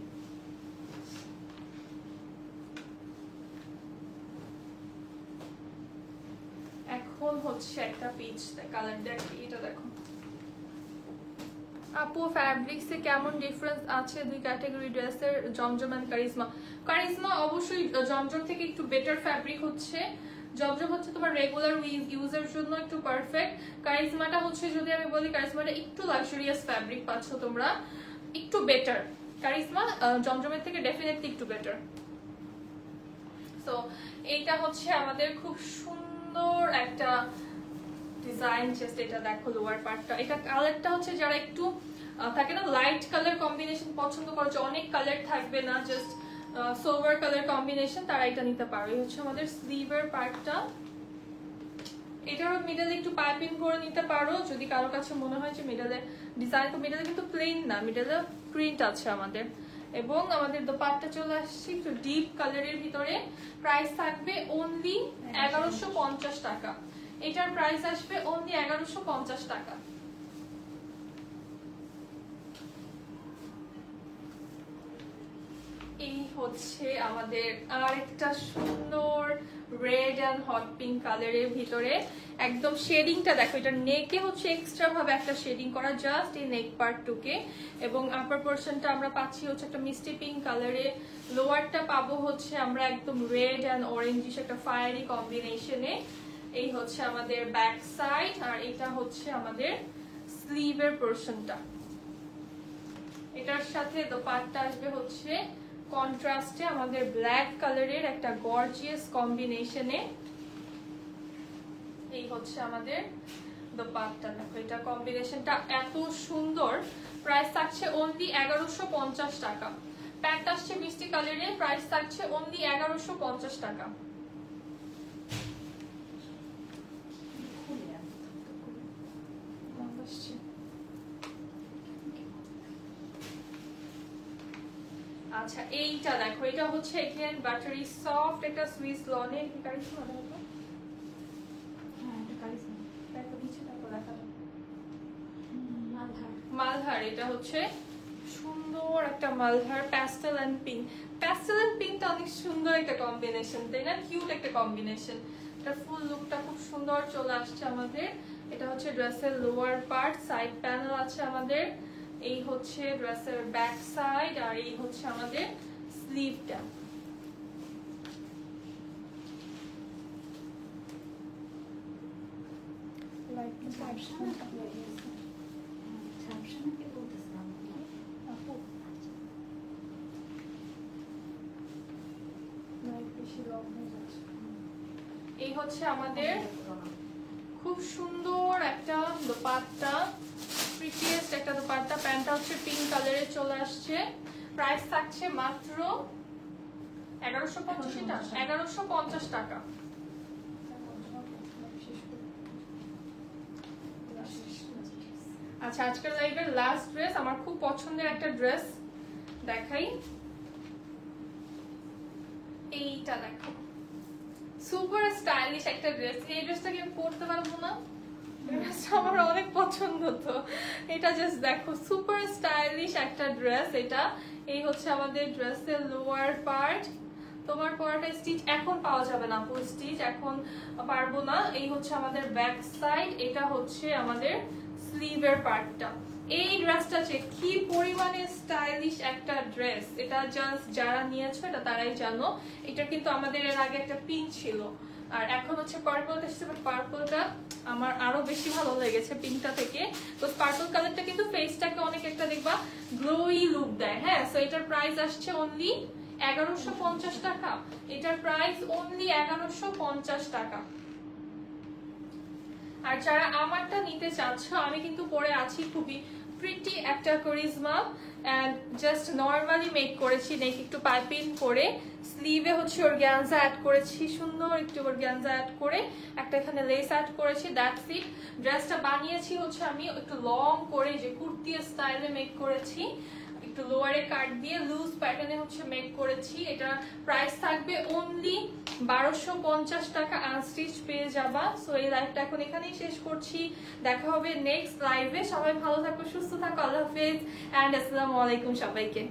এখন হচ্ছে একটা পিচ কালার, দেখ এটা দেখো আপু, ফ্যাব্রিক্সে কেমন ডিফারেন্স আছে দুই ক্যাটাগরি ড্রেসের, জমজম এন্ড কারিজমা? কারিজমা অবশ্যই জমজম থেকে একটু বেটার ফ্যাব্রিক হচ্ছে। জমজম হচ্ছে তোমার রেগুলার ইউজের জন্য একটু পারফেক্ট। কারিজমাটা হচ্ছে, যদি আমি বলি, কারিজমাটা একটু লাক্সারিয়াস ফ্যাব্রিক পাচ্ছ তোমরা, একটু বেটার। কারিজমা জমজমের থেকে ডেফিনেটলি একটু বেটার। সো এইটা হচ্ছে আমাদের খুব সুন্দর একটা ডিজাইন। জাস্ট এটা দেখো লোয়ার পার্টটা। এটা কালারটা হচ্ছে যারা একটু থাকে না লাইট কালার কম্বিনেশন পছন্দ করো, যে অনেক কালার থাকবে না, জাস্ট সোভার কালার কম্বিনেশন, তারা এটা নিতে পারো। এই হচ্ছে আমাদের স্লিভের পার্টটা। এটারও মিডলে একটু পাইপিং করে নিতে পারো যদি কারো কাছে মনে হয় যে মিডলে ডিজাইন। তো মিডলে কিন্তু প্লেন না, মিডলে প্রিন্ট আছে আমাদের। এবং আমাদের দোপাট্টা চলে আসছে একটু ডিপ কালারের ভিতরে। প্রাইস থাকবে অনলি 1150 টাকা। এটার প্রাইস আসবে অনলি 1150 টাকা। এই হচ্ছে আমাদের আরেকটা সুন্দর রেড এন্ড হট পিঙ্ক কালারের ভিতরে। একদম শেডিংটা দেখো, এটা নেকে হচ্ছে এক্সট্রা ভাবে একটা শেডিং করা, জাস্ট এই নেক পার্ট টুকে। এবং আপার পোর্শনটা আমরা পাচ্ছি হচ্ছে একটা মিষ্টি পিঙ্ক কালারে। লোয়ারটা পাবো হচ্ছে আমরা একদম রেড এন্ড অরেঞ্জিশ একটা ফায়ারি কম্বিনেশনে। এই হচ্ছে আমাদের ব্যাক সাইড, আর এটা হচ্ছে আমাদের স্লিভের পোর্শনটা। এটার সাথে দোপাট্টা আসবে হচ্ছে কন্ট্রাস্টে আমাদের ব্ল্যাক কালারের একটা গর্জিয়াস কম্বিনেশনে। এই হচ্ছে আমাদের দোপাট্টা। দেখো এটা কম্বিনেশনটা এত সুন্দর। প্রাইস থাকছে অনলি 1150 টাকা। প্যান্ট আসছে মিষ্টি কালারে, প্রাইস থাকছে অনলি 1150 টাকা। আচ্ছা, এইটা দেখো, এটা হচ্ছে এখানে বাটারি সফট একটা সুইস লনের। কারিজমা দেখো, হ্যাঁ এটা কারিজমা। দেখো নিচে দেখো, দেখা যাবে মালহার। এটা হচ্ছে সুন্দর একটা Malhar pastel and pink. Pastel and পিঙ্কটা অনেক সুন্দর একটা কম্বিনেশন, তাই না? কিউট একটা কম্বিনেশন। এটা ফুল লুকটা খুব সুন্দর চলে আসছে আমাদের। এটা হচ্ছে ড্রেসের লোয়ার পার্ট, সাইড প্যানেল আছে আমাদের। এই হচ্ছে ড্রেসের ব্যাক সাইড, আর এই হচ্ছে আমাদের স্লিভটা। এই হচ্ছে আমাদের খুব সুন্দর একটা দোপাট্টা, প্রিটিয়েস্ট একটা দোপাট্টা। প্যান্টটা হচ্ছে পিঙ্ক কালারে চলে আসছে। প্রাইস থাকছে মাত্র 1150 টাকা। আচ্ছা, আজকের লাইভের লাস্ট ড্রেস, আমার খুব পছন্দের একটা ড্রেস দেখাই। এইটা দেখো, সুপার স্টাইলিশ একটা ড্রেস। এই ড্রেসটাকে আমি পরতে পারবো না, ড্রেসটা আমার অনেক পছন্দ। তো এটা জাস্ট দেখো, সুপার স্টাইলিশ একটা ড্রেস এটা। এই হচ্ছে আমাদের ড্রেসের লোয়ার পার্ট। তোমার পরাটা স্টিচ এখন পাওয়া যাবে না, ফুল স্টিচ এখন পারবো না। এই হচ্ছে আমাদের ব্যাক সাইড, এটা হচ্ছে আমাদের স্লিভের পার্টটা। এই ড্রেসটা কি পরিমাণে স্টাইলিশ একটা ড্রেস, এটা জাস্ট যারা নিয়েছো এটা তারাই জানো। এটা কিন্তু আমাদের এর আগে একটা পিঙ্ক ছিল, আর এখন হচ্ছে পার্পলটা এসেছে। বাট পার্পলটা আমার আরো বেশি ভালো লেগেছে পিঙ্কটা থেকে। তো পার্পল কালারটা কিন্তু ফেসটাকে অনেক একটা দেখবা গ্লোই লুক দেয়। হ্যাঁ, সো এটার প্রাইস আসছে অনলি 1150 টাকা। এটার প্রাইস অনলি 1150 টাকা। আর যারা আমারটা নিতে চাচ্ছ, আমি কিন্তু পরে আছি খুবই প্রিটি একটা করিজমা, এন্ড জাস্ট নরমালি মেক করেছি, নেক একটু পাইপিং করে, স্লিভে হচ্ছে অর্গানজা অ্যাড করেছি, সুন্দর একটু অর্গানজা অ্যাড করে, একটা এখানে লেস অ্যাড করেছি, দ্যাটস ইট। ড্রেসটা বানিয়েছি হচ্ছে আমি একটু লং করে, যে কুর্তি স্টাইলে মেক করেছি, একটু লোয়ারে কাট দিয়ে লুজ প্যাটার্নে হচ্ছে মেক করেছি। এটা প্রাইস থাকবে অনলি 1250 টাকা, আনস্টিচ পেয়ে যাবা। সো এই লাইভটা এখন এখানেই শেষ করছি, দেখা হবে নেক্সট লাইভে। সবাই ভালো থাকো, সুস্থ থাকো, আল্লাহ হাফেজ এন্ড আসসালামু আলাইকুম সবাইকে।